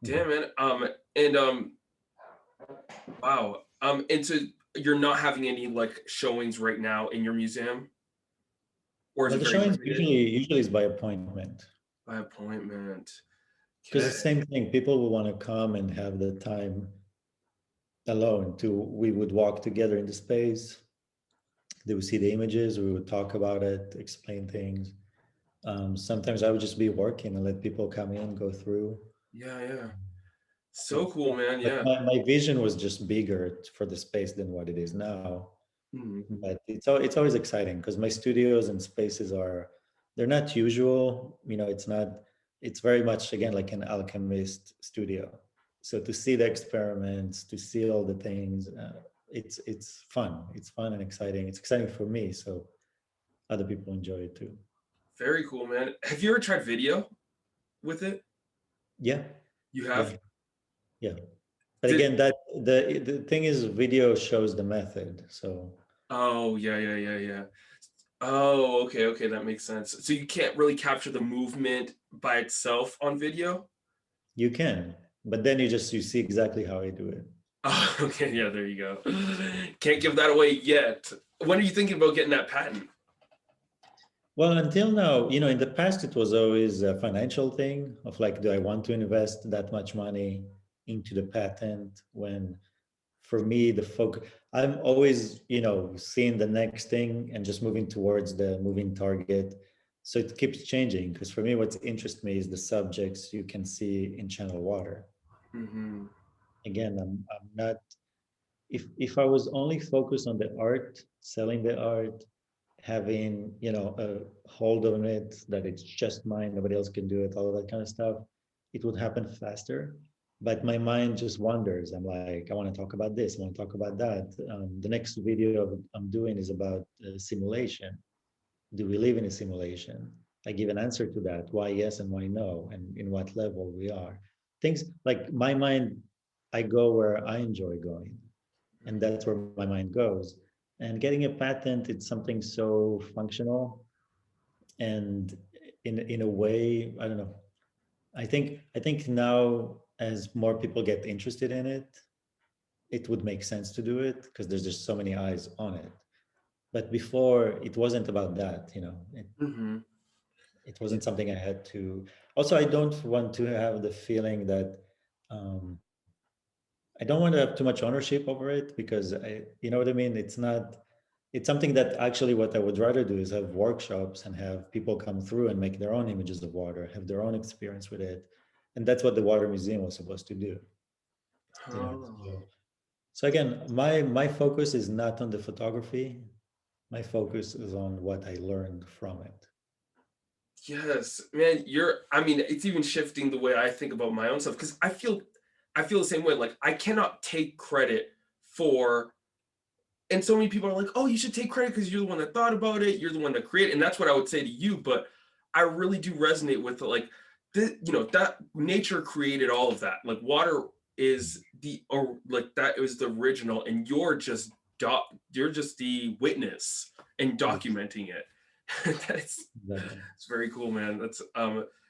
[SPEAKER 1] Damn man. And wow. And so you're not having any like showings right now in your museum? Or is
[SPEAKER 2] Well,
[SPEAKER 1] it
[SPEAKER 2] the
[SPEAKER 1] very
[SPEAKER 2] showings
[SPEAKER 1] limited
[SPEAKER 2] usually is by appointment
[SPEAKER 1] by appointment?
[SPEAKER 2] because
[SPEAKER 1] Okay.
[SPEAKER 2] the same thing. People will want to come and have the time alone. To we would walk together in the space. They would see the images. We would talk about it, explain things. Sometimes I would just be working and let people come in, go through.
[SPEAKER 1] Yeah, yeah.
[SPEAKER 2] Yeah.
[SPEAKER 1] So cool, man.
[SPEAKER 2] But
[SPEAKER 1] Yeah.
[SPEAKER 2] my vision was just bigger for the space than what it is now.
[SPEAKER 1] Mm-hmm.
[SPEAKER 2] But it's always exciting because my studios and spaces they're not usual. It's very much again like an alchemist studio. So to see the experiments, to see all the things, it's fun. It's fun and exciting. It's exciting for me, so other people enjoy it too.
[SPEAKER 1] Very cool, man. Have you ever tried video with it?
[SPEAKER 2] Yeah,
[SPEAKER 1] You
[SPEAKER 2] yeah,
[SPEAKER 1] have?
[SPEAKER 2] yeah. But
[SPEAKER 1] Did
[SPEAKER 2] again, that the thing is, video shows the method. So
[SPEAKER 1] Oh, yeah, yeah, yeah, yeah. Oh, okay, okay, that makes sense. So you can't really capture the movement by itself on video?
[SPEAKER 2] You can, but then you see exactly how I do it.
[SPEAKER 1] Oh, okay, yeah, there you go. Can't give that away yet. When are you thinking about getting that patent?
[SPEAKER 2] Well, until now, in the past, it was always a financial thing of like, do I want to invest that much money into the patent? When for me, the focus, I'm always, seeing the next thing and just moving towards the moving target. So it keeps changing because for me, what interests me is the subjects you can see in channel water.
[SPEAKER 1] Hmm.
[SPEAKER 2] Again, I'm not, if I was only focused on the art, selling the art, having a hold on it, that it's just mine, nobody else can do it, all of that kind of stuff, it would happen faster. But my mind just wanders. I'm like, I want to talk about this, I want to talk about that. The next video I'm doing is about simulation. Do we live in a simulation? I give an answer to that, why yes and why no, and in what level we are. Things like my mind, I go where I enjoy going, and that's where my mind goes. And getting a patent, it's something so functional, and in a way, I don't know. I think now, as more people get interested in it, it would make sense to do it because there's just so many eyes on it. But before, it wasn't about that.
[SPEAKER 1] Hmm.
[SPEAKER 2] It wasn't something I had to. Also, I don't want to have the feeling that. Um, I don't want to have too much ownership over it because you know what I mean? It's not, it's something that actually what I would rather do is have workshops and have people come through and make their own images of water, have their own experience with it. And that's what the Water Museum was supposed to do, you know?
[SPEAKER 1] Oh.
[SPEAKER 2] So again, my focus is not on the photography. My focus is on what I learned from it.
[SPEAKER 1] Yes, man, I mean, it's even shifting the way I think about my own stuff because I feel the same way. Like I cannot take credit for, and so many people are like, "Oh, you should take credit because you're the one that thought about it, you're the one that created," and that's what I would say to you, but I really do resonate with like that nature created all of that. Like water is the or like that was the original and you're just the witness and
[SPEAKER 2] Yes,
[SPEAKER 1] documenting it. That's
[SPEAKER 2] exactly.
[SPEAKER 1] it's very cool, man. That's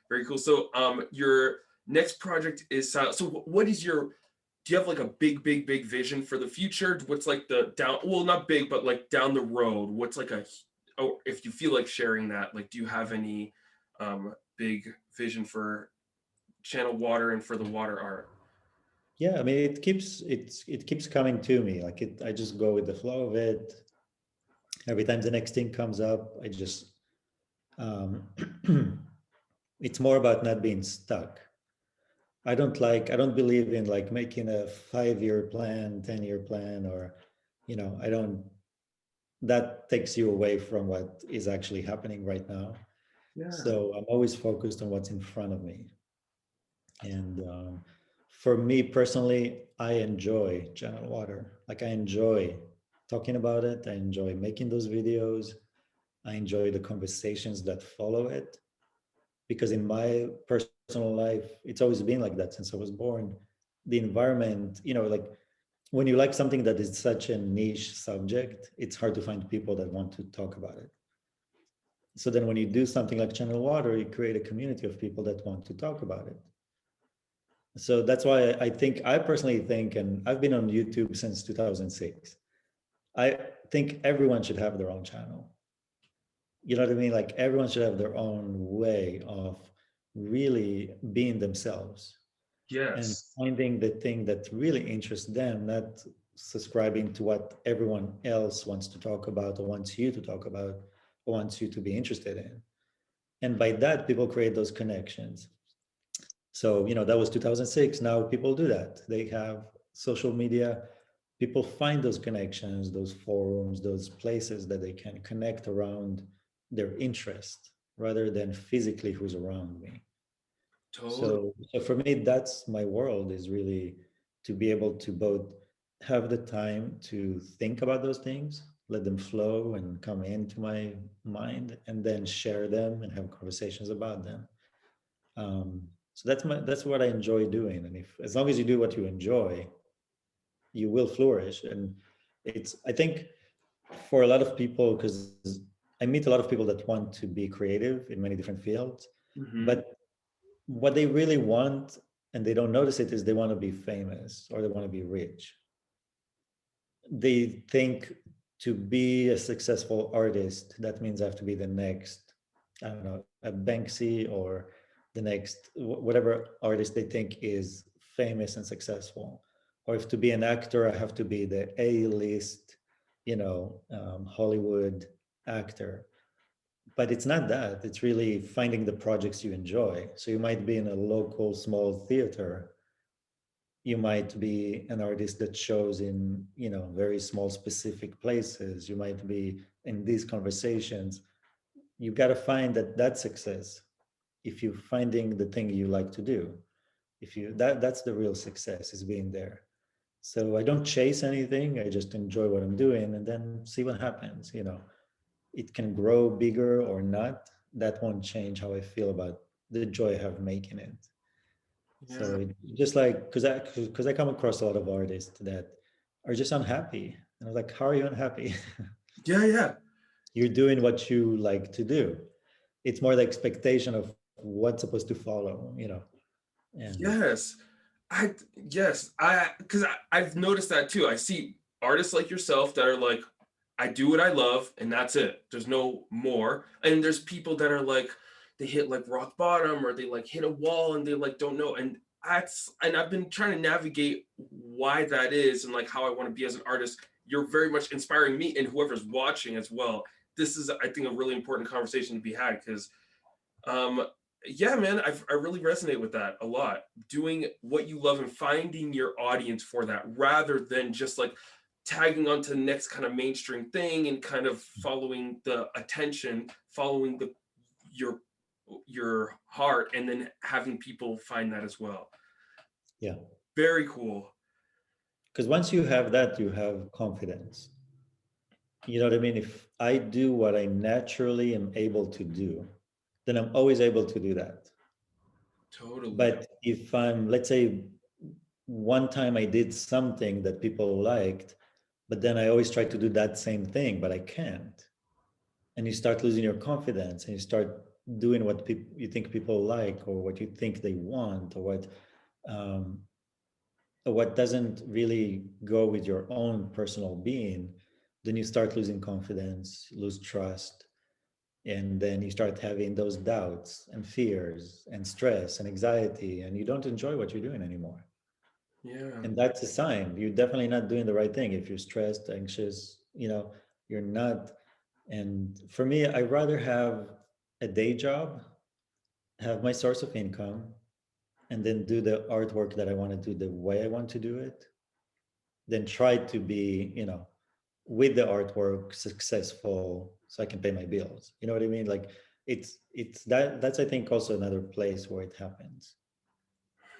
[SPEAKER 1] very cool. So your next project is so what is your do you have like a big vision for the future? What's like the down well not big but like down the road? What's like a oh if you feel like sharing that, like do you have any big vision for channel water and for the water art?
[SPEAKER 2] Yeah, I mean, it keeps coming to me. Like I just go with the flow of it. Every time the next thing comes up, I just um, it's more about not being stuck. I don't believe in like making a 5-year plan, 10-year plan, or I don't, that takes you away from what is actually happening right now.
[SPEAKER 1] Yeah.
[SPEAKER 2] So I'm always focused on what's in front of me. And for me personally, I enjoy channel water. Like I enjoy talking about it. I enjoy making those videos. I enjoy the conversations that follow it, because in my personal life, it's always been like that since I was born. The environment, like when you like something that is such a niche subject, it's hard to find people that want to talk about it. So then when you do something like channel water, you create a community of people that want to talk about it. So that's why I personally think, and I've been on YouTube since 2006. I think everyone should have their own channel. You know what I mean? Like everyone should have their own way of really being themselves and
[SPEAKER 1] Yes.
[SPEAKER 2] finding the thing that really interests them, not subscribing to what everyone else wants to talk about or wants you to talk about or wants you to be interested in. And by that, people create those connections. So, that was 2006. Now people do that. They have social media. People find those connections, those forums, those places that they can connect around their interest rather than physically who's around me.
[SPEAKER 1] Totally.
[SPEAKER 2] So for me, that's my world, is really to be able to both have the time to think about those things, let them flow and come into my mind, and then share them and have conversations about them. So that's what I enjoy doing. And if as long as you do what you enjoy, you will flourish. And it's I think for a lot of people, because I meet a lot of people that want to be creative in many different fields,
[SPEAKER 1] Hmm.
[SPEAKER 2] but what they really want, and they don't notice it, is they want to be famous or they want to be rich. They think to be a successful artist, that means I have to be the next, I don't know, a Banksy or the next whatever artist they think is famous and successful. Or if to be an actor, I have to be the A-list, Hollywood actor. But it's not that. It's really finding the projects you enjoy. So you might be in a local small theater, you might be an artist that shows in very small specific places, you might be in these conversations. You got to find that success. If you're finding the thing you like to do, if you that's the real success, is being there. So I don't chase anything, I just enjoy what I'm doing and then see what happens. It can grow bigger or not, that won't change how I feel about the joy I have making it. So
[SPEAKER 1] Yeah.
[SPEAKER 2] just like, because I come across a lot of artists that are just unhappy, and I'm like, how are you unhappy?
[SPEAKER 1] Yeah. Yeah.
[SPEAKER 2] You're doing what you like to do. It's more the expectation of what's supposed to follow. And
[SPEAKER 1] Yes. I yes, I because I've noticed that too. I see artists like yourself that are like, I do what I love and that's it. There's no more. And there's people that are like, they hit like rock bottom or they like hit a wall and they like don't know. And I've been trying to navigate why that is and like how I want to be as an artist. You're very much inspiring me and whoever's watching as well. This is, I think, a really important conversation to be had because um, yeah, man, I really resonate with that a lot. Doing what you love and finding your audience for that rather than just like tagging on to the next kind of mainstream thing and kind of following the attention, following your your heart, and then having people find that as well.
[SPEAKER 2] yeah,
[SPEAKER 1] Very cool.
[SPEAKER 2] because once you have that, you have confidence. You know what I mean? If I do what I naturally am able to do, then I'm always able to do that.
[SPEAKER 1] Totally.
[SPEAKER 2] But if I'm, let's say, one time I did something that people liked, but then I always try to do that same thing, but I can't. And you start losing your confidence and you start doing what people you think people like or what you think they want um, or what doesn't really go with your own personal being, then you start losing confidence, lose trust, and then you start having those doubts and fears and stress and anxiety, and you don't enjoy what you're doing anymore.
[SPEAKER 1] Yeah.
[SPEAKER 2] And that's a sign you're definitely not doing the right thing. If you're stressed, anxious, you're not. And for me, I rather have a day job, have my source of income, and then do the artwork that I want to do the way I want to do it, than try to be, with the artwork successful so I can pay my bills. You know what I mean? Like it's that's I think also another place where it happens.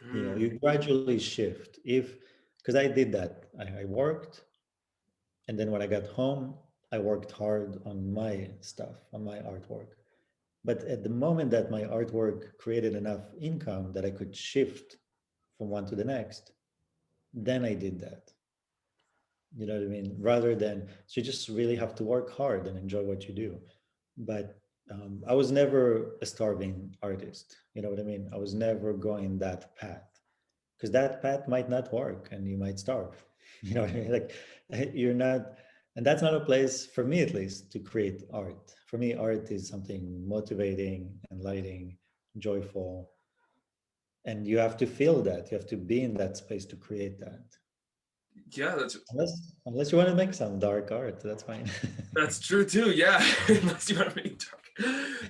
[SPEAKER 1] Hmm.
[SPEAKER 2] You gradually shift. If because I did that. I worked, and then when I got home, I worked hard on my stuff, on my artwork. But at the moment that my artwork created enough income that I could shift from one to the next, then I did that. You know what I mean? Rather than, so you just really have to work hard and enjoy what you do. But I was never a starving artist. You know what I mean? I was never going that path, because that path might not work and you might starve. You know what I mean? Like you're not, and that's not a place for me, at least, to create art. For me, art is something motivating, enlightening, joyful, and you have to feel that. You have to be in that space to create that.
[SPEAKER 1] Yeah,
[SPEAKER 2] Unless you want to make some dark art, that's fine.
[SPEAKER 1] that's true too. Yeah, unless you want to make dark.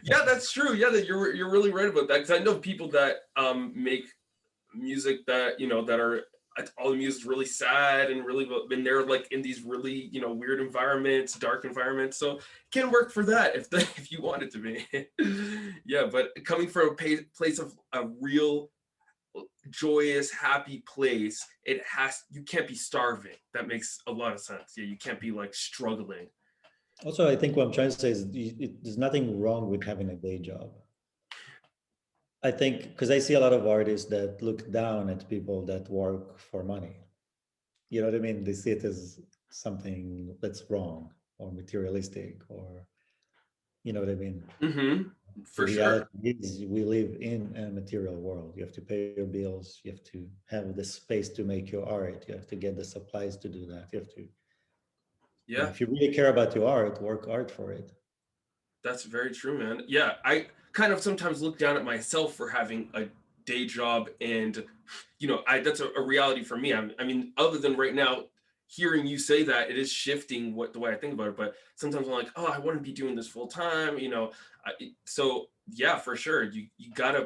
[SPEAKER 1] Yeah, that's true. Yeah, that you're really right about that because I know people that make music that that are all the music's really sad and really and they're like in these really weird environments, dark environments. So it can work for that if if you want it to be. Yeah, but coming from a place of a real joyous, happy place, you can't be starving. That makes a lot of sense. Yeah, you can't be like struggling.
[SPEAKER 2] Also, I think what I'm trying to say is there's nothing wrong with having a day job. I think because I see a lot of artists that look down at people that work for money. You know what I mean? They see it as something that's wrong or materialistic or You know what I mean?
[SPEAKER 1] Mm-hmm.
[SPEAKER 2] The
[SPEAKER 1] For
[SPEAKER 2] reality
[SPEAKER 1] sure.
[SPEAKER 2] is we live in a material world. You have to pay your bills. You have to have the space to make your art. You have to get the supplies to do that. You have to,
[SPEAKER 1] Yeah,
[SPEAKER 2] if you really care about your art, work hard for it.
[SPEAKER 1] that's very true, man. Yeah, I kind of sometimes look down at myself for having a day job, and I that's a reality for me. I mean, other than right now, hearing you say that, it is shifting what the way I think about it. But sometimes I'm like, oh, I want to be doing this full time. So yeah, for sure, you gotta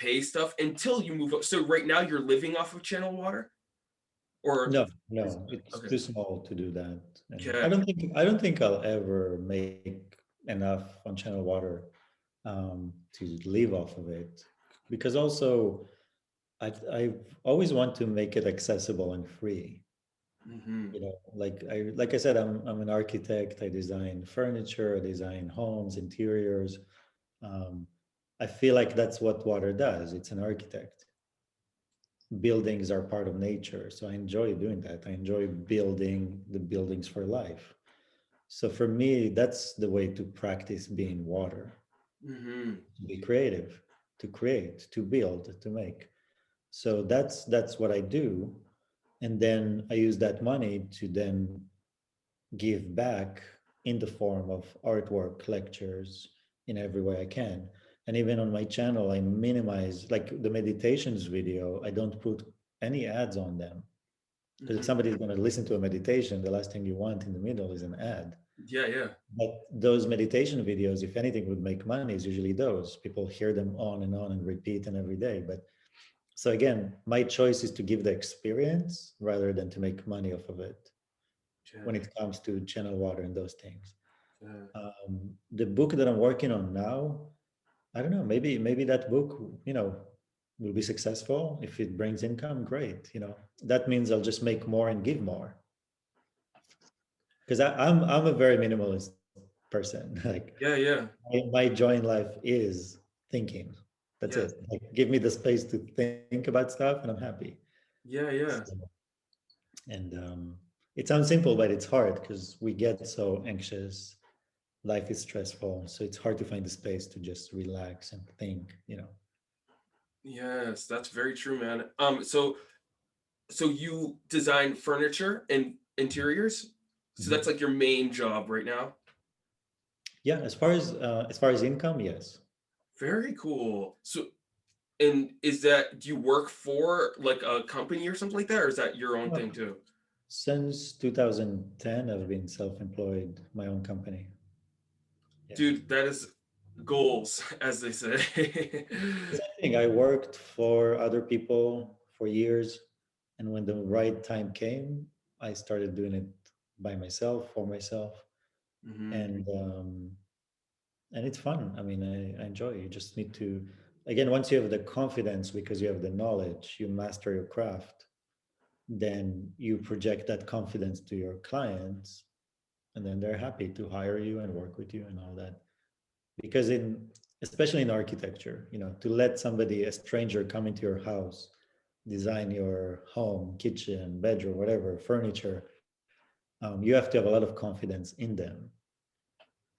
[SPEAKER 1] pay stuff until you move up. So right now, you're living off of channel water, or
[SPEAKER 2] No,
[SPEAKER 1] is
[SPEAKER 2] no, it's
[SPEAKER 1] okay,
[SPEAKER 2] too small to do that. And
[SPEAKER 1] okay,
[SPEAKER 2] I don't think I'll ever make enough on channel water to live off of it. Because also I've always want to make it accessible and free.
[SPEAKER 1] mm-hmm,
[SPEAKER 2] Like I said, I'm an architect. I design furniture, I design homes, interiors. Um, I feel like that's what water does. It's an architect. Buildings are part of nature, so I enjoy doing that. I enjoy building the buildings for life. So for me, that's the way to practice being water,
[SPEAKER 1] mm-hmm,
[SPEAKER 2] to be creative, to create, to build, to make. So that's what I do, and then I use that money to then give back in the form of artwork, lectures, in every way I can. And even on my channel, I minimize, like the meditations video, I don't put any ads on them. Because if
[SPEAKER 1] mm-hmm.
[SPEAKER 2] somebody's going to listen to a meditation, the last thing you want in the middle is an ad.
[SPEAKER 1] Yeah, yeah,
[SPEAKER 2] But those meditation videos, if anything would make money, is usually those. People hear them on and repeat and every day. But so again, my choice is to give the experience rather than to make money off of it when
[SPEAKER 1] yeah,
[SPEAKER 2] it comes to channel water and those things.
[SPEAKER 1] yeah.
[SPEAKER 2] The book that I'm working on now, I don't know, maybe that book, will be successful. If it brings income, great. That means I'll just make more and give more. Because I'm a very minimalist person. Like
[SPEAKER 1] Yeah, yeah,
[SPEAKER 2] my joy in life is thinking. That's
[SPEAKER 1] yes,
[SPEAKER 2] it. Like give me the space to think about stuff and I'm happy.
[SPEAKER 1] yeah,
[SPEAKER 2] So,
[SPEAKER 1] yeah,
[SPEAKER 2] and it sounds simple, but it's hard because we get so anxious. Life is stressful, so it's hard to find the space to just relax and think.
[SPEAKER 1] yes. That's very true, man. So you design furniture and interiors. So that's
[SPEAKER 2] Mhm.
[SPEAKER 1] like your main job right now.
[SPEAKER 2] Yeah, as far as income, yes.
[SPEAKER 1] Very cool. So, and is that do you work for like a company or something like that, or is that your own
[SPEAKER 2] Well,
[SPEAKER 1] thing too?
[SPEAKER 2] since 2010, I've been self-employed, my own company. Yeah.
[SPEAKER 1] Dude, that is goals, as they say.
[SPEAKER 2] I think I worked for other people for years, and when the right time came, I started doing it by myself for myself,
[SPEAKER 1] Hmm.
[SPEAKER 2] and it's fun. I mean, I enjoy it. You just need to, again, once you have the confidence because you have the knowledge, you master your craft, then you project that confidence to your clients, and then they're happy to hire you and work with you and all that. Because especially in architecture, to let somebody, a stranger, come into your house, design your home, kitchen, bedroom, whatever, furniture, you have to have a lot of confidence in them,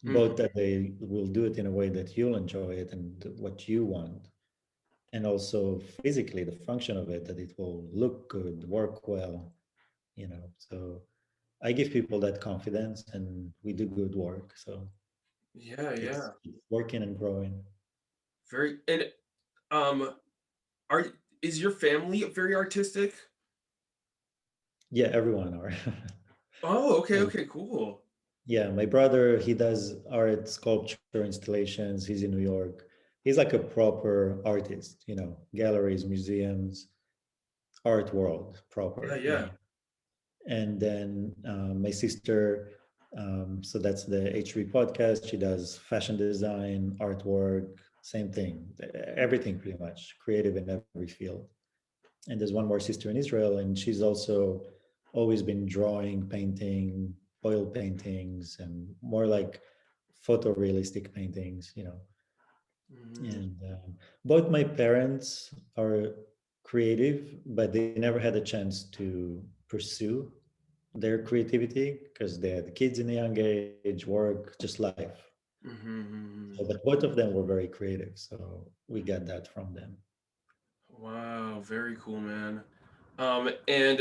[SPEAKER 2] both
[SPEAKER 1] Hmm.
[SPEAKER 2] that they will do it in a way that you'll enjoy it and what you want, and also physically the function of it, that it will look good, work well. So I give people that confidence and we do good work. So
[SPEAKER 1] Yeah,
[SPEAKER 2] it's
[SPEAKER 1] yeah.
[SPEAKER 2] working and growing.
[SPEAKER 1] Very. And um, are is your family very artistic?
[SPEAKER 2] Yeah, everyone are.
[SPEAKER 1] Oh, okay,
[SPEAKER 2] Like,
[SPEAKER 1] okay, cool.
[SPEAKER 2] yeah, my brother, he does art, sculpture, installations. He's in New York. He's like a proper artist, galleries, museums, art world,
[SPEAKER 1] Yeah,
[SPEAKER 2] proper.
[SPEAKER 1] yeah.
[SPEAKER 2] And then my sister, so that's the H3 podcast. She does fashion design, artwork, same thing, everything pretty much, creative in every field. And there's one more sister in Israel, and she's also always been drawing, painting, oil paintings, and more like photorealistic paintings.
[SPEAKER 1] Hmm.
[SPEAKER 2] And both my parents are creative, but they never had a chance to pursue their creativity because they had kids in a young age, work, just life.
[SPEAKER 1] Hmm.
[SPEAKER 2] So, but both of them were very creative, so we got that from them.
[SPEAKER 1] Wow, very cool, man. And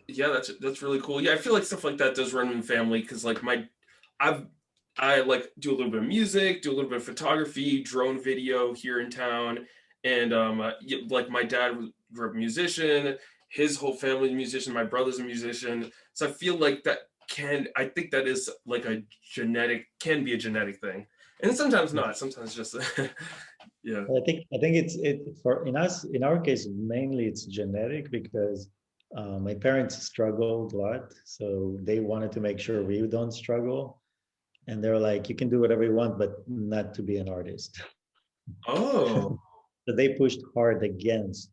[SPEAKER 1] yeah, that's really cool. Yeah, I feel like stuff like that does run in the family because like I've I like do a little bit of music, do a little bit of photography, drone video here in town, and like my dad grew up a musician. His whole family's a musician. My brother's a musician, so I feel like I think that is like a can be a genetic thing, and sometimes not. Sometimes just yeah.
[SPEAKER 2] I think it for in our case mainly it's genetic because my parents struggled a lot, so they wanted to make sure we don't struggle, and they're like, you can do whatever you want, but not to be an artist.
[SPEAKER 1] Oh,
[SPEAKER 2] So they pushed hard against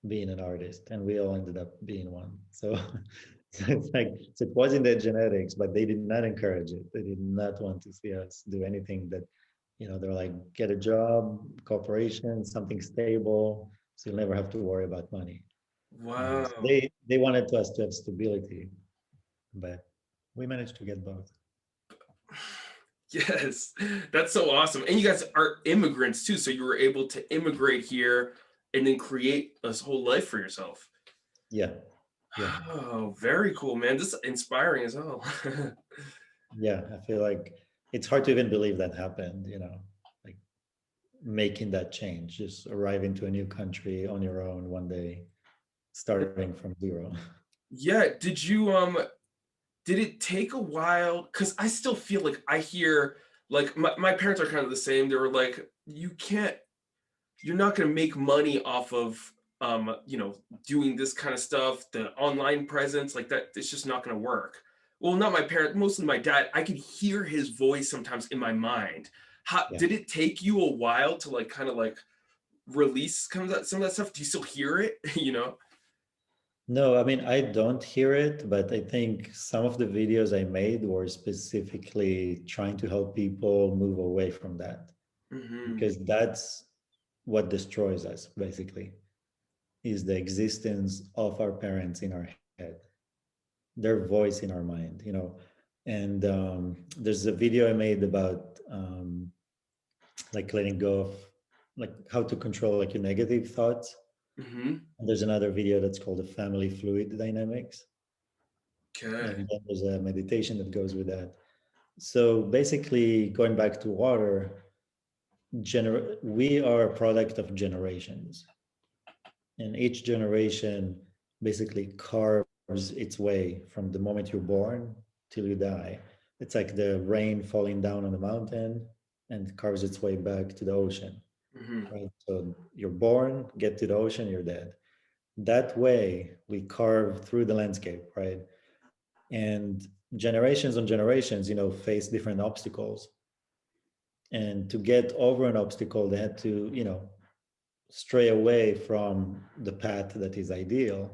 [SPEAKER 2] being an artist, and we all ended up being one. So, so it's like so it was in their genetics, but they did not encourage it. They did not want to see us do anything that, they're like, get a job, corporation, something stable, so you'll never have to worry about money. So
[SPEAKER 1] wow.
[SPEAKER 2] they wanted us to have stability, but we managed to get both.
[SPEAKER 1] Yes, that's so awesome. And you guys are immigrants too, so you were able to immigrate here and then create a whole life for yourself.
[SPEAKER 2] Yeah, yeah,
[SPEAKER 1] Oh, very cool, man. This is inspiring as well.
[SPEAKER 2] yeah. I feel like it's hard to even believe that happened. Like making that change, just arriving to a new country on your own one day, starting from zero.
[SPEAKER 1] Yeah, did it take a while? Because I still feel like I hear like my parents are kind of the same. They were like, you're not going to make money off of doing this kind of stuff, the online presence like that. It's just not going to work. Well, not my parents, mostly my dad. I could hear his voice sometimes in my mind. How
[SPEAKER 2] Yeah.
[SPEAKER 1] did it take you a while to like kind of like release some of that stuff? Do you still hear it?
[SPEAKER 2] No, I mean, I don't hear it, but I think some of the videos I made were specifically trying to help people move away from that
[SPEAKER 1] Hmm.
[SPEAKER 2] because that's what destroys us, basically, is the existence of our parents in our head, their voice in our mind. And there's a video I made about like letting go of, like how to control like your negative thoughts.
[SPEAKER 1] Hmm.
[SPEAKER 2] And there's another video that's called the family fluid dynamics.
[SPEAKER 1] Okay.
[SPEAKER 2] And then there's a meditation that goes with that. So basically, going back to water, we are a product of generations, and each generation basically carves its way from the moment you're born till you die. It's like the rain falling down on the mountain and carves its way back to the ocean,
[SPEAKER 1] Hmm.
[SPEAKER 2] right? So you're born, get to the ocean, you're dead. That way, we carve through the landscape, right? And generations on generations, face different obstacles. And to get over an obstacle, they had to, stray away from the path that is ideal.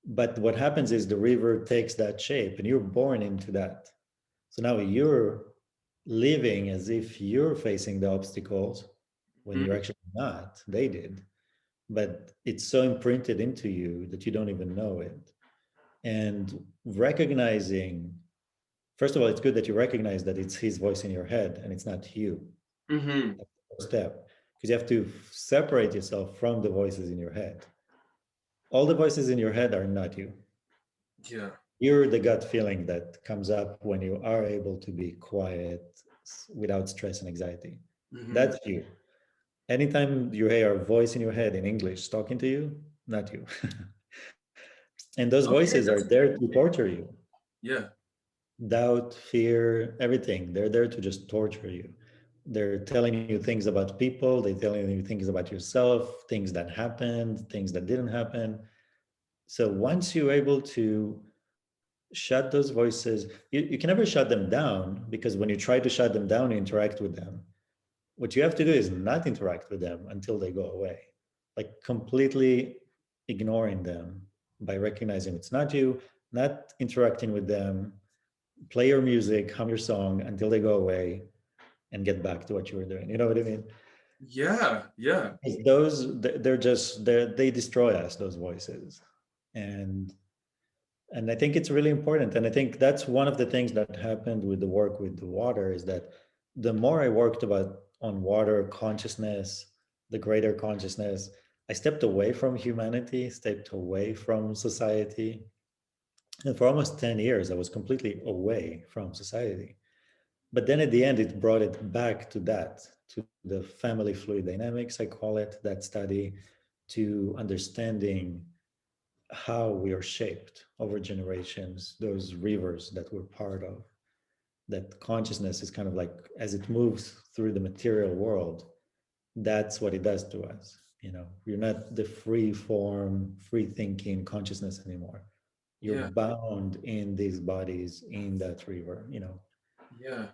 [SPEAKER 2] But what happens is the river takes that shape and you're born into that. So now you're living as if you're facing the obstacles when you're actually not. They did. But it's so imprinted into you that you don't even know it. And recognizing, first of all, it's good that you recognize that it's his voice in your head and it's not you.
[SPEAKER 1] Hmm.
[SPEAKER 2] That's the first step. Because you have to separate yourself from the voices in your head. All the voices in your head are not you.
[SPEAKER 1] Yeah.
[SPEAKER 2] You're the gut feeling that comes up when you are able to be quiet without stress and anxiety.
[SPEAKER 1] Hmm.
[SPEAKER 2] That's you. Anytime you hear a voice in your head in English talking to you, not you. And those voices
[SPEAKER 1] Okay,
[SPEAKER 2] are
[SPEAKER 1] that's
[SPEAKER 2] there to torture you.
[SPEAKER 1] yeah.
[SPEAKER 2] Doubt, fear, everything. They're there to just torture you. They're telling you things about people, they're telling you things about yourself, things that happened, things that didn't happen. So once you're able to shut those voices, you can never shut them down because when you try to shut them down, you interact with them. What you have to do is not interact with them until they go away, like completely ignoring them by recognizing it's not you, not interacting with them, play your music, hum your song until they go away and get back to what you were doing. You know what I mean?
[SPEAKER 1] Yeah. Yeah.
[SPEAKER 2] 'Cause they're just they destroy us, those voices. And And I think it's really important. And I think that's one of the things that happened with the work with the water is that the more I worked about on water consciousness, the greater consciousness, I stepped away from humanity, stepped away from society. And for almost 10 years, I was completely away from society. But then at the end, it brought it back to that, to the family fluid dynamics, I call it, that study, to understanding how we are shaped over generations, those rivers that we're part of, that consciousness is kind of like as it moves through the material world, that's what it does to us. You know, you're not the free form, free thinking consciousness anymore. You're
[SPEAKER 1] Yeah.
[SPEAKER 2] bound in these bodies in that river, you know.
[SPEAKER 1] Yeah.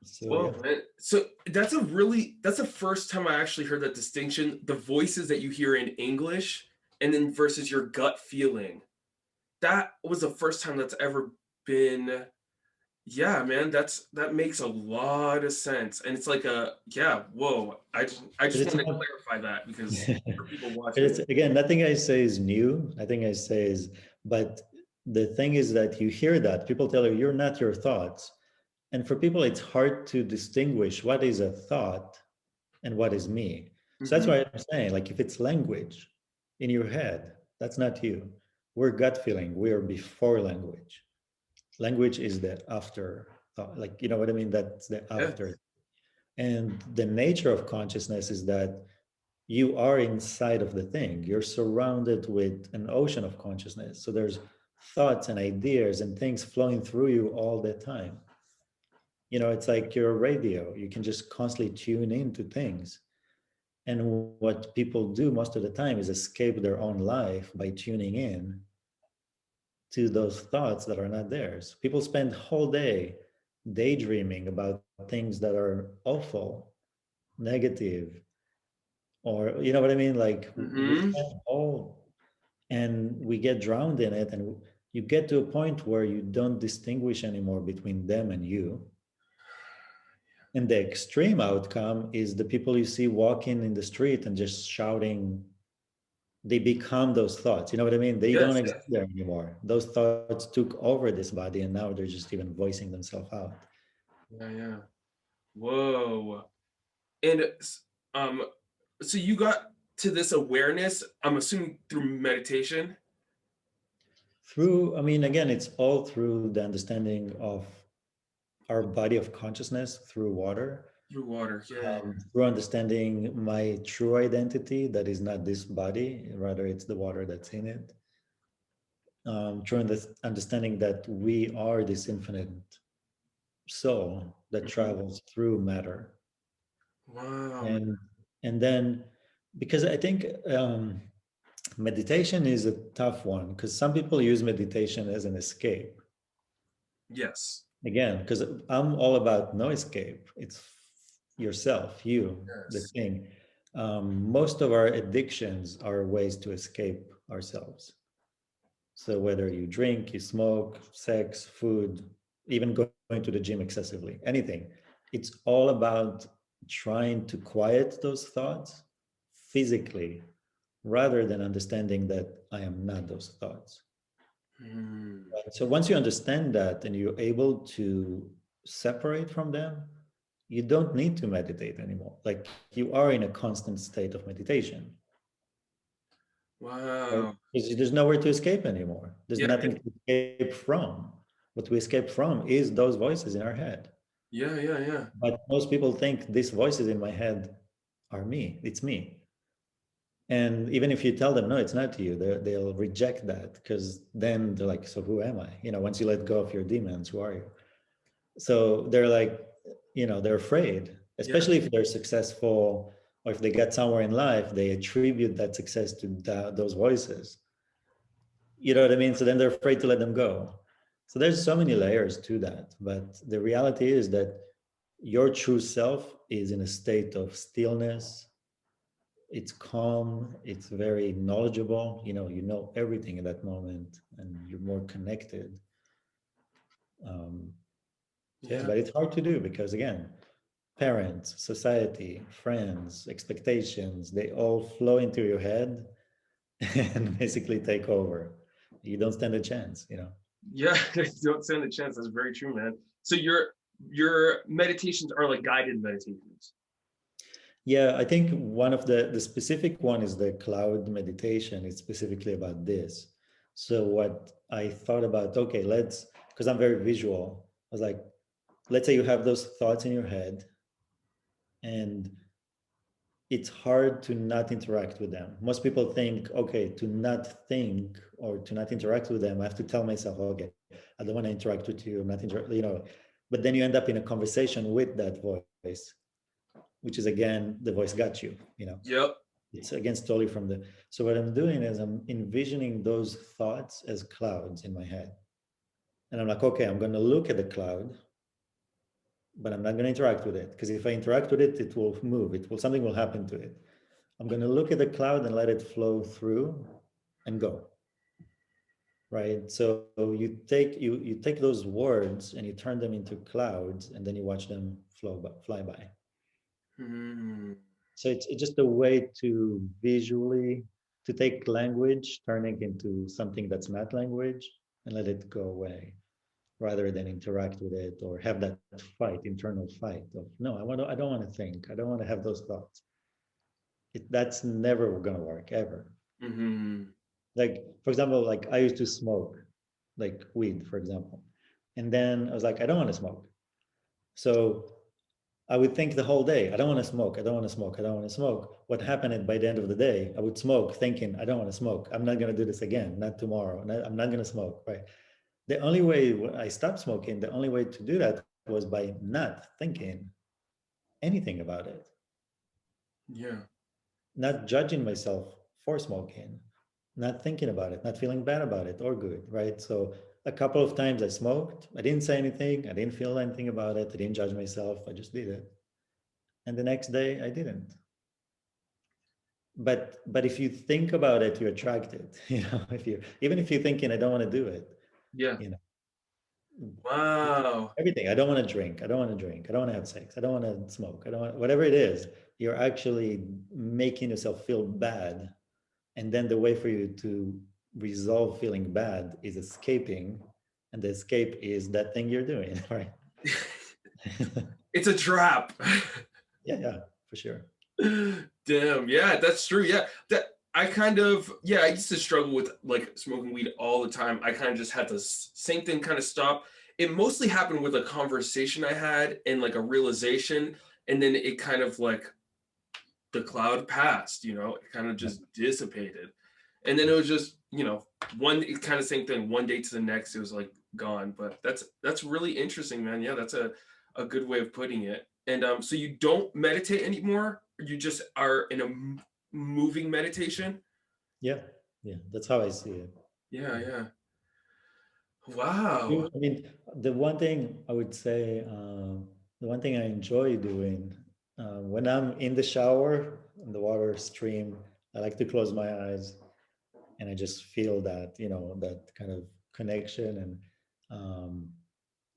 [SPEAKER 2] So
[SPEAKER 1] Well,
[SPEAKER 2] yeah.
[SPEAKER 1] man. So that's the first time I actually heard that distinction, the voices that you hear in English and then versus your gut feeling. That was the first time that's ever been. Yeah, man, that makes a lot of sense. And it's like a yeah, whoa. I
[SPEAKER 2] But
[SPEAKER 1] just
[SPEAKER 2] it's
[SPEAKER 1] want to
[SPEAKER 2] not
[SPEAKER 1] clarify that because for people watching.
[SPEAKER 2] it's again, nothing I say is new. Nothing I say is, but the thing is that you hear that people tell you you're not your thoughts. And for people, it's hard to distinguish what is a thought and what is me. So that's
[SPEAKER 1] Hmm.
[SPEAKER 2] why I'm saying, like, if it's language in your head, that's not you. We're gut feeling. We are before language. Language is the after thought. Like, you know what I mean? That's the
[SPEAKER 1] Yeah.
[SPEAKER 2] after. And the nature of consciousness is that you are inside of the thing. You're surrounded with an ocean of consciousness. So there's thoughts and ideas and things flowing through you all the time. You know, it's like your radio. You can just constantly tune into things. And what people do most of the time is escape their own life by tuning in to those thoughts that are not theirs. People spend whole day daydreaming about things that are awful, negative, or you know what I mean? Like we
[SPEAKER 1] Hmm.
[SPEAKER 2] spend all and we get drowned in it, and you get to a point where you don't distinguish anymore between them and you. And the extreme outcome is the people you see walking in the street and just shouting, they become those thoughts. You know what I mean? They don't
[SPEAKER 1] Yes,
[SPEAKER 2] exist
[SPEAKER 1] yes.
[SPEAKER 2] there anymore. Those thoughts took over this body and now they're just even voicing themselves out.
[SPEAKER 1] Yeah, yeah. Whoa. And um so you got to this awareness, I'm assuming through meditation,
[SPEAKER 2] Through, I mean, again, it's all through the understanding of our body of consciousness through water,
[SPEAKER 1] through water. Yeah.
[SPEAKER 2] through understanding my true identity that is not this body, rather it's the water that's in it. Through understanding that we are this infinite soul that
[SPEAKER 1] Mhm.
[SPEAKER 2] travels through matter.
[SPEAKER 1] Wow, man.
[SPEAKER 2] And then because I think meditation is a tough one because some people use meditation as an escape.
[SPEAKER 1] Yes.
[SPEAKER 2] Again, because I'm all about no escape. It's yourself, you, the
[SPEAKER 1] Yes.
[SPEAKER 2] thing. Most of our addictions are ways to escape ourselves. So whether you drink, you smoke, sex, food, even going to the gym excessively, anything, it's all about trying to quiet those thoughts physically rather than understanding that I am not those thoughts.
[SPEAKER 1] Mm.
[SPEAKER 2] Right? So once you understand that and you're able to separate from them, you don't need to meditate anymore. Like you are in a constant state of meditation, right?
[SPEAKER 1] Wow.
[SPEAKER 2] Because there's nowhere to escape anymore. There's
[SPEAKER 1] Yeah,
[SPEAKER 2] nothing to escape from. What we escape from is those voices in our head.
[SPEAKER 1] yeah, yeah, yeah.
[SPEAKER 2] But most people think these voices in my head are me. It's me. And even if you tell them, no, it's not you, they'll reject that because then they're like, so who am I? You know, once you let go of your demons, who are you? So they're like, you know, they're afraid,
[SPEAKER 1] Yeah.
[SPEAKER 2] especially if they're successful or if they get somewhere in life, they attribute that success to those voices. You know what I mean? So then they're afraid to let them go. So there's so many layers to that. But the reality is that your true self is in a state of stillness. It's calm, it's very knowledgeable. You know everything in that moment and you're more connected. Um, yeah,
[SPEAKER 1] Yeah.
[SPEAKER 2] but it's hard to do because again, parents, society, friends, expectations, they all flow into your head and basically take over. you don't stand a chance, you know.
[SPEAKER 1] Yeah, don't stand a chance. That's very true, man. So your meditations are like guided meditations.
[SPEAKER 2] Yeah, I think one of the specific one is the cloud meditation. It's specifically about this. So what I thought about, okay, let's, because I'm very visual. I was like, let's say you have those thoughts in your head, and it's hard to not interact with them. Most people think, okay, to not think or to not interact with them, I have to tell myself, okay, I don't want to interact with you. I'm not you know. But then you end up in a conversation with that voice, which is again, the voice got you, you know.
[SPEAKER 1] Yep.
[SPEAKER 2] It's against totally from the. So what I'm doing is I'm envisioning those thoughts as clouds in my head. And I'm like, okay, I'm going to look at the cloud, but I'm not going to interact with it, because if I interact with it, it will move. It will, something will happen to it. I'm going to look at the cloud and let it flow through and go. Right. So you take those words and you turn them into clouds, and then you watch them fly by.
[SPEAKER 1] Hmm.
[SPEAKER 2] So it's just a way to visually to take language, turning into something that's not language, and let it go away, rather than interact with it or have that fight, internal fight of no, I don't want to think, I don't want to have those thoughts. That's never going to work ever.
[SPEAKER 1] Hmm.
[SPEAKER 2] Like for example, like I used to smoke, like weed, for example, and then I was like, I don't want to smoke. So I would think the whole day, I don't want to smoke, I don't want to smoke, I don't want to smoke. What happened by the end of the day, I would smoke thinking, I don't want to smoke. I'm not going to do this again, not tomorrow. I'm not going to smoke, right? The only way I stopped smoking, the only way to do that was by not thinking anything about it,
[SPEAKER 1] Yeah.
[SPEAKER 2] not judging myself for smoking, not thinking about it, not feeling bad about it or good, right? So a couple of times I smoked, I didn't say anything, I didn't feel anything about it, I didn't judge myself, I just did it. And the next day I didn't. But if you think about it, you attract it. You know, if you even if you're thinking I don't want to do it,
[SPEAKER 1] Yeah.
[SPEAKER 2] you know,
[SPEAKER 1] Wow.
[SPEAKER 2] everything. I don't want to drink. I don't want to drink. I don't want to have sex. I don't want to smoke. I don't want, whatever it is, you're actually making yourself feel bad. And then the way for you to resolve feeling bad is escaping. And the escape is that thing you're doing, right?
[SPEAKER 1] It's a trap.
[SPEAKER 2] Yeah, yeah, for sure.
[SPEAKER 1] Damn. Yeah, that's true. Yeah. That I kind of, yeah, I used to struggle with like smoking weed all the time. I kind of just had the same thing kind of stop. It mostly happened with a conversation I had and like a realization, and then it kind of like the cloud passed, it kind of
[SPEAKER 2] Yeah,
[SPEAKER 1] just dissipated. And then it was just, one kind of same thing, one day to the next, it was like gone. But that's really interesting, man. Yeah, that's a good way of putting it. And so you don't meditate anymore? You just are in a moving meditation?
[SPEAKER 2] yeah, yeah. That's how I see it.
[SPEAKER 1] Yeah,
[SPEAKER 2] Yeah.
[SPEAKER 1] yeah. Wow.
[SPEAKER 2] I mean, the one thing I would say, the one thing I enjoy doing when I'm in the shower, in the water stream, I like to close my eyes and I just feel that, that kind of connection. And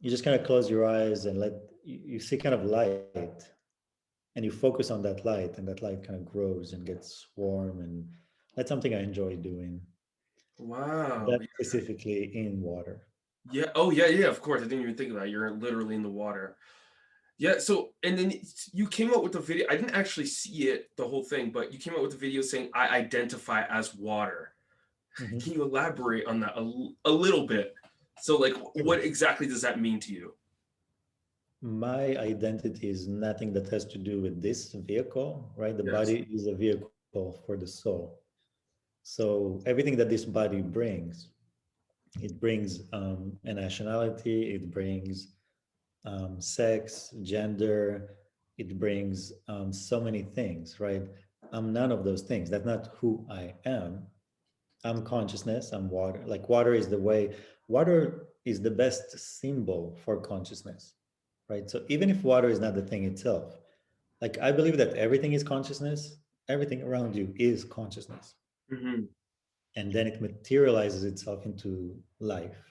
[SPEAKER 2] you just kind of close your eyes and you see kind of light, and you focus on that light, and that light kind of grows and gets warm. And that's something I enjoy doing,
[SPEAKER 1] Wow.
[SPEAKER 2] that specifically in water.
[SPEAKER 1] Yeah. Oh, yeah, yeah, of course. I didn't even think of that. You're literally in the water. Yeah, so and then you came up with a video. I didn't actually see it, the whole thing, but you came up with a video saying I identify as water.
[SPEAKER 2] Mhm.
[SPEAKER 1] Can you elaborate on that a little bit? So like
[SPEAKER 2] Sure.
[SPEAKER 1] what exactly does that mean to you?
[SPEAKER 2] My identity is nothing that has to do with this vehicle, right? The
[SPEAKER 1] Yes.
[SPEAKER 2] body is a vehicle for the soul. So everything that this body brings, it brings a nationality, it brings sex, gender, it brings so many things, right? I'm none of those things. That's not who I am. I'm consciousness, I'm water. Like water is the best symbol for consciousness, right? So even if water is not the thing itself, like I believe that everything is consciousness, everything around you is consciousness.
[SPEAKER 1] Hmm.
[SPEAKER 2] And then it materializes itself into life.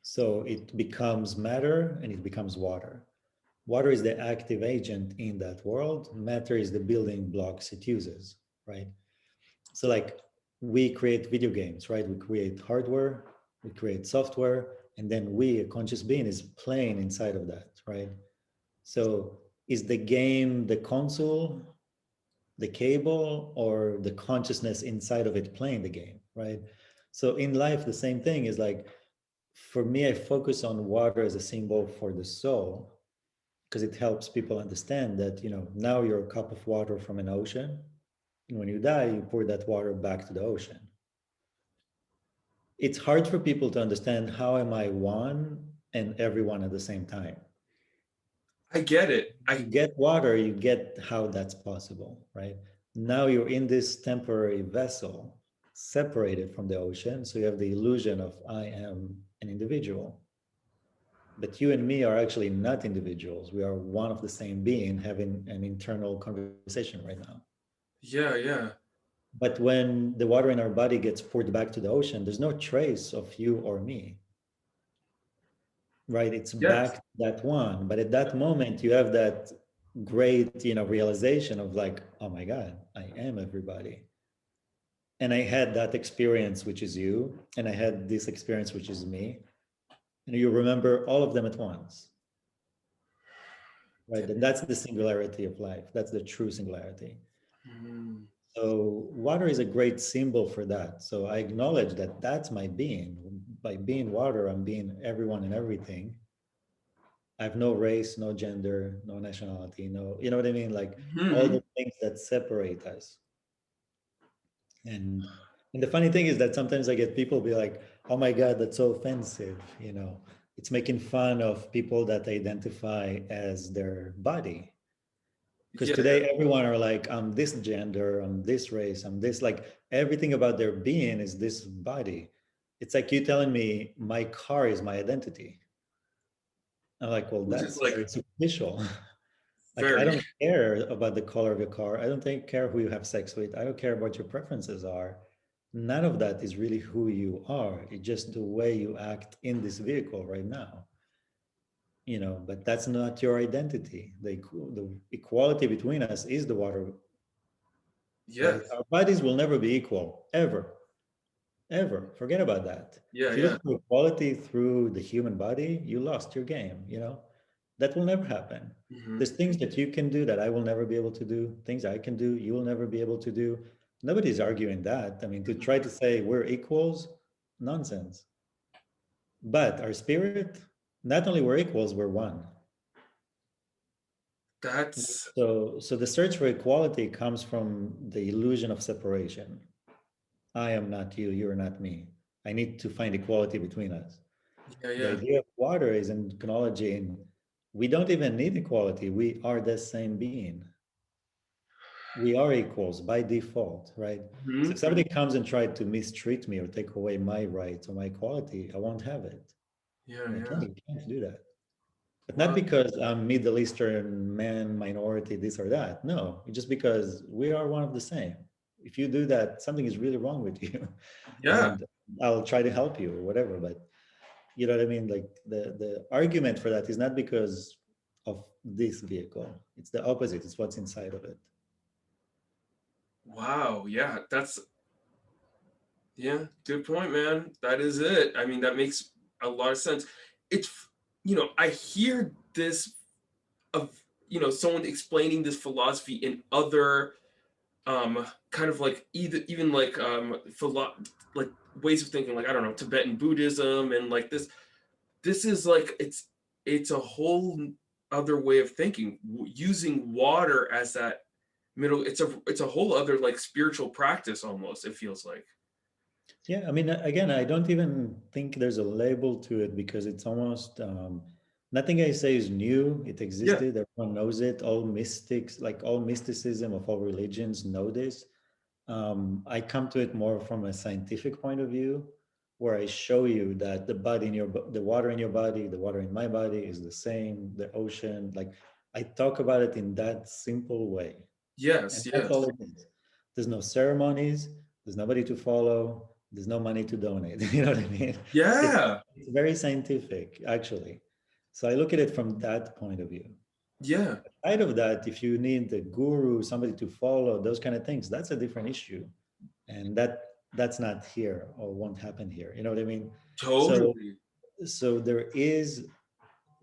[SPEAKER 2] So it becomes matter and it becomes water. Water is the active agent in that world. Matter is the building blocks it uses, right? So like we create video games, right? We create hardware, we create software, and then we, a conscious being, is playing inside of that, right? So is the game the console, the cable, or the consciousness inside of it playing the game, right? So in life, the same thing is like, for me, I focus on water as a symbol for the soul because it helps people understand that, now you're a cup of water from an ocean. And when you die, you pour that water back to the ocean. It's hard for people to understand how am I one and everyone at the same time.
[SPEAKER 1] I get it.
[SPEAKER 2] You get water, you get how that's possible, right? Now you're in this temporary vessel separated from the ocean. So you have the illusion of I am an individual. But you and me are actually not individuals. We are one of the same being having an internal conversation right now.
[SPEAKER 1] Yeah, yeah.
[SPEAKER 2] But when the water in our body gets poured back to the ocean, there's no trace of you or me, right? It's
[SPEAKER 1] Yes.
[SPEAKER 2] back to that one. But at that moment, you have that great, realization of like, oh my God, I am everybody. And I had that experience, which is you, and I had this experience, which is me. And you remember all of them at once, right? And that's the singularity of life. That's the true singularity.
[SPEAKER 1] Mm,
[SPEAKER 2] So water is a great symbol for that. So I acknowledge that that's my being. By being water, I'm being everyone and everything. I have no race, no gender, no nationality, no, you know what I mean? Like all
[SPEAKER 1] mhm.
[SPEAKER 2] the things that separate us. And and the funny thing is that sometimes I get people be like, "Oh my God, that's so offensive," It's making fun of people that identify as their body. Because
[SPEAKER 1] Yeah, yeah.
[SPEAKER 2] today everyone are like, I'm this gender, I'm this race, I'm this, like everything about their being is this body. It's like you telling me my car is my identity. I'm like, well,
[SPEAKER 1] Which is
[SPEAKER 2] that's
[SPEAKER 1] like
[SPEAKER 2] very superficial. Like, I
[SPEAKER 1] very,
[SPEAKER 2] don't care about the color of your car. I don't care who you have sex with. I don't care what your preferences are. None of that is really who you are. It's just the way you act in this vehicle right now. But that's not your identity. The equality between us is the water, right?
[SPEAKER 1] yes.
[SPEAKER 2] Our bodies will never be equal, ever, ever. Forget about that.
[SPEAKER 1] Yeah,
[SPEAKER 2] If you
[SPEAKER 1] yeah.
[SPEAKER 2] look for equality through the human body, you lost your game, That will never happen.
[SPEAKER 1] Hmm.
[SPEAKER 2] There's things that you can do that I will never be able to do, things I can do, you will never be able to do. Nobody's arguing that. I mean, to try to say we're equals, nonsense. But our spirit, not only we're equals, we're one.
[SPEAKER 1] That's
[SPEAKER 2] So the search for equality comes from the illusion of separation. I am not you, you're not me. I need to find equality between us.
[SPEAKER 1] yeah,
[SPEAKER 2] The
[SPEAKER 1] yeah.
[SPEAKER 2] idea of water is in acknowledging we don't even need equality. We are the same being. We are equals by default, right? So if
[SPEAKER 1] Hmm.
[SPEAKER 2] somebody comes and tries to mistreat me or take away my rights or my equality, I won't have it.
[SPEAKER 1] Yeah,
[SPEAKER 2] I
[SPEAKER 1] yeah.
[SPEAKER 2] can't do that. But not
[SPEAKER 1] Wow.
[SPEAKER 2] because I'm Middle Eastern man, minority, this or that. No, it's just because we are one of the same. If you do that, something is really wrong with you.
[SPEAKER 1] Yeah.
[SPEAKER 2] And I'll try to help you or whatever. But you know what I mean? Like the argument for that is not because of this vehicle. It's the opposite. It's what's inside of it.
[SPEAKER 1] Wow. Yeah. That's yeah. Good point, man. That is it. I mean, that makes a lot of sense. It's I hear this of someone explaining this philosophy in other kind of like either even like like ways of thinking, like I don't know, Tibetan Buddhism, and like this is like it's a whole other way of thinking, using water as that middle. It's a whole other like spiritual practice almost, it feels like.
[SPEAKER 2] Yeah, I mean, again, I don't even think there's a label to it because it's almost nothing I say is new. It
[SPEAKER 1] Yeah.
[SPEAKER 2] existed. Everyone knows it. All mystics, like all mysticism of all religions, know this. I come to it more from a scientific point of view, where I show you that the body in the water in your body, the water in my body is the same. The ocean, like I talk about it in that simple way, and
[SPEAKER 1] Yes,
[SPEAKER 2] that's
[SPEAKER 1] yes.
[SPEAKER 2] all it is. There's no ceremonies. There's nobody to follow. There's no money to donate. You know what I mean? It's
[SPEAKER 1] Yeah.
[SPEAKER 2] it's very scientific, actually. So I look at it from that point of view.
[SPEAKER 1] Yeah.
[SPEAKER 2] Aside of that, if you need the guru, somebody to follow, those kind of things, that's a different issue. And that that's not here or won't happen here. You know what I mean? So
[SPEAKER 1] Totally.
[SPEAKER 2] there is,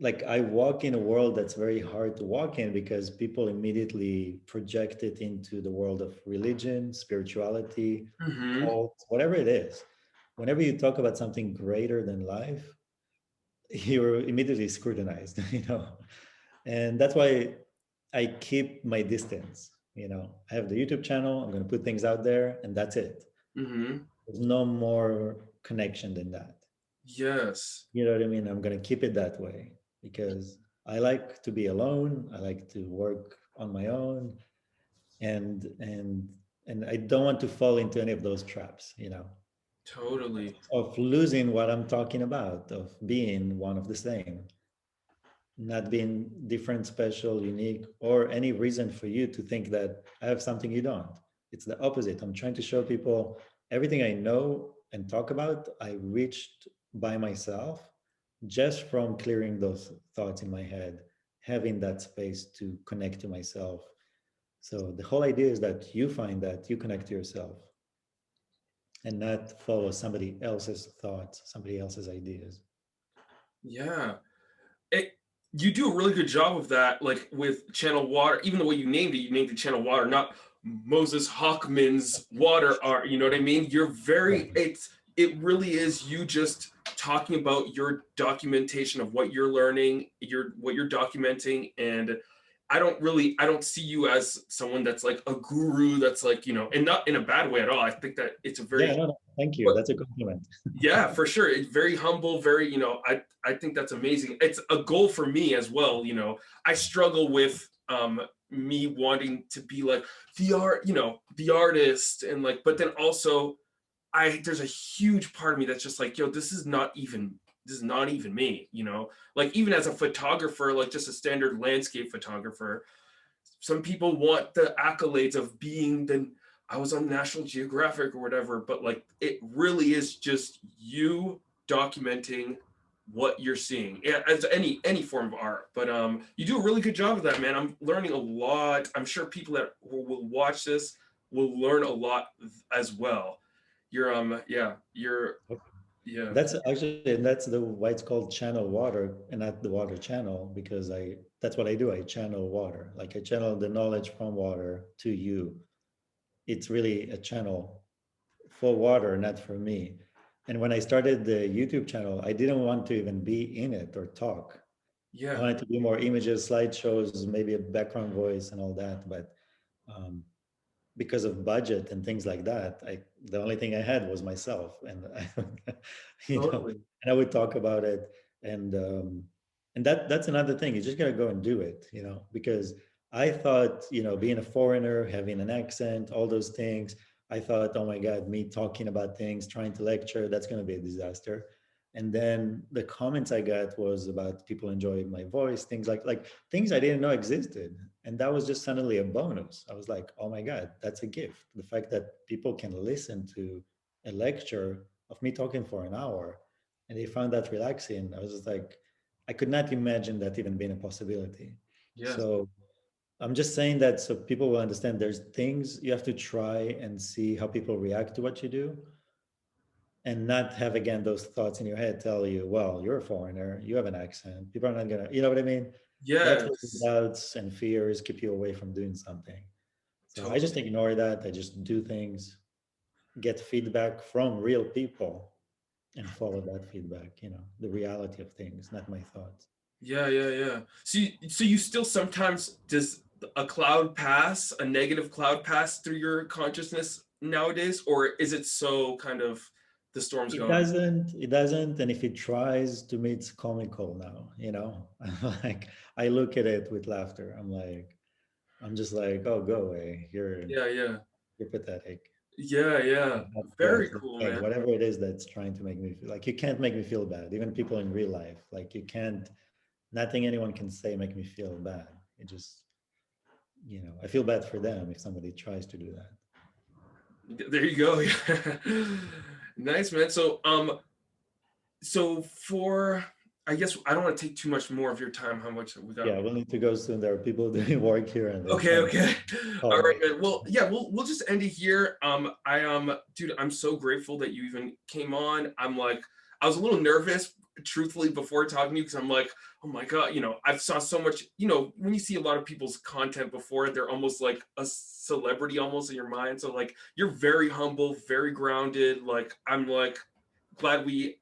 [SPEAKER 2] like, I walk in a world that's very hard to walk in because people immediately project it into the world of religion, spirituality,
[SPEAKER 1] Mm-hmm.
[SPEAKER 2] cult, whatever it is. Whenever you talk about something greater than life, you're immediately scrutinized, you know. And that's why I keep my distance. You know, I have the YouTube channel, I'm going to put things out there, and that's it.
[SPEAKER 1] Mm-hmm.
[SPEAKER 2] There's no more connection than that.
[SPEAKER 1] Yes.
[SPEAKER 2] You know what I mean? I'm going to keep it that way because I like to be alone. I like to work on my own, and I don't want to fall into any of those traps, you know,
[SPEAKER 1] Totally.
[SPEAKER 2] of losing what I'm talking about, of being one of the same, not being different, special, unique, or any reason for you to think that I have something you don't. It's the opposite. I'm trying to show people everything I know and talk about, I reached by myself just from clearing those thoughts in my head, having that space to connect to myself. So the whole idea is that you find that you connect to yourself and not follow somebody else's thoughts, somebody else's ideas.
[SPEAKER 1] Yeah. It, you do a really good job of that, like with Channel Water. Even the way you named it Channel Water, not Moses Hawkman's water art. You know what I mean? You're very, it really is you just talking about your documentation of what you're learning, what you're documenting. And I don't see you as someone that's like a guru that's like, and not in a bad way at all. I think that it's a
[SPEAKER 2] Yeah,
[SPEAKER 1] very,
[SPEAKER 2] no, no, thank you.
[SPEAKER 1] but
[SPEAKER 2] That's a compliment.
[SPEAKER 1] yeah, for sure. It's very humble, very, I think that's amazing. It's a goal for me as well. I struggle with me wanting to be like the artist and like, but then also there's a huge part of me that's just like, yo, this is not even me, Like even as a photographer, like just a standard landscape photographer, some people want the accolades of being the I was on National Geographic or whatever, but like it really is just you documenting what you're seeing, as any form of art. But you do a really good job of that, man. I'm learning a lot. I'm sure people that will watch this will learn a lot as well. You're yeah.
[SPEAKER 2] That's actually, and that's the why it's called channel water and not the water channel, because that's what I do. I channel water. Like I channel the knowledge from water to you. It's really a channel for water, not for me. And when I started the YouTube channel, I didn't want to even be in it or talk. I
[SPEAKER 1] Yeah.
[SPEAKER 2] wanted to do more images, slideshows, maybe a background voice and all that. But um, because of budget and things like that, the only thing I had was myself, and you know,
[SPEAKER 1] Totally.
[SPEAKER 2] and I would talk about it, and that's another thing. You just gotta go and do it, you know, because I thought, you know, being a foreigner, having an accent, all those things, I thought, oh my God, me talking about things, trying to lecture, that's gonna be a disaster. And then the comments I got was about people enjoying my voice, things like things I didn't know existed, and that was just suddenly a bonus. I was like, oh my God, that's a gift. The fact that people can listen to a lecture of me talking for an hour and they found that relaxing. I was just like, I could not imagine that even being a possibility.
[SPEAKER 1] Yes.
[SPEAKER 2] So I'm just saying that so people will understand there's things you have to try and see how people react to what you do, and not have again those thoughts in your head tell you, well, you're a foreigner, you have an accent, people are not gonna, you know what I mean? That's what the
[SPEAKER 1] Yes.
[SPEAKER 2] doubts and fears keep you away from doing something. So I just
[SPEAKER 1] Totally.
[SPEAKER 2] ignore that. I just do things, get feedback from real people, and follow that feedback, you know, the reality of things, not my thoughts.
[SPEAKER 1] Yeah, yeah, yeah. So you still sometimes does a cloud pass, a negative cloud pass through your consciousness nowadays, or is it so kind of the storm's gone?
[SPEAKER 2] It doesn't. And if it tries, to me, it's comical now, you know, like I look at it with laughter. I'm just like, oh, go away.
[SPEAKER 1] Yeah, yeah.
[SPEAKER 2] You're pathetic.
[SPEAKER 1] Yeah, yeah.
[SPEAKER 2] That's
[SPEAKER 1] Very
[SPEAKER 2] the
[SPEAKER 1] cool,
[SPEAKER 2] thing.
[SPEAKER 1] man.
[SPEAKER 2] Whatever it is that's trying to make me feel like, you can't make me feel bad. Even people in real life, like you can't. Nothing anyone can say make me feel bad. It just, you know, I feel bad for them if somebody tries to do that.
[SPEAKER 1] There you go. Yeah. Nice, man. So for I guess I don't want to take too much more of your time. How much we got?
[SPEAKER 2] Yeah, we'll need to go soon. There are people doing work here and they're
[SPEAKER 1] Okay,
[SPEAKER 2] trying to
[SPEAKER 1] okay. All
[SPEAKER 2] call
[SPEAKER 1] right,
[SPEAKER 2] me.
[SPEAKER 1] man. Well, yeah, we'll just end it here. Dude, I'm so grateful that you even came on. I was a little nervous, truthfully, before talking to you, because I'm like, oh my God, I've saw so much, when you see a lot of people's content before, they're almost like a celebrity almost in your mind. So like you're very humble, very grounded. Like I'm like glad we,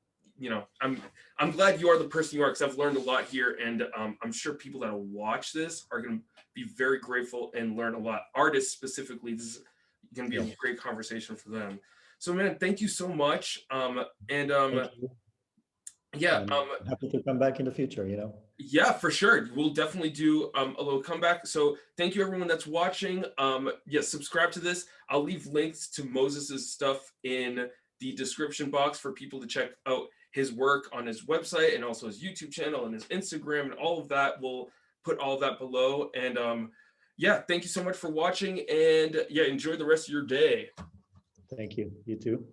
[SPEAKER 1] I'm glad you are the person you are, because I've learned a lot here, and I'm sure people that will watch this are going to be very grateful and learn a lot. Artists specifically, this is going to be
[SPEAKER 2] Yeah,
[SPEAKER 1] a great conversation for them. So, man, thank you so much. And
[SPEAKER 2] thank you.
[SPEAKER 1] yeah,
[SPEAKER 2] And happy to come back in the future, you know.
[SPEAKER 1] yeah, for sure. We'll definitely do a little comeback. So thank you everyone that's watching. Yeah, subscribe to this. I'll leave links to Moses's stuff in the description box for people to check out his work on his website, and also his YouTube channel and his Instagram, and all of that. We'll put all of that below. And yeah, thank you so much for watching, and yeah, enjoy the rest of your day.
[SPEAKER 2] Thank you. You too.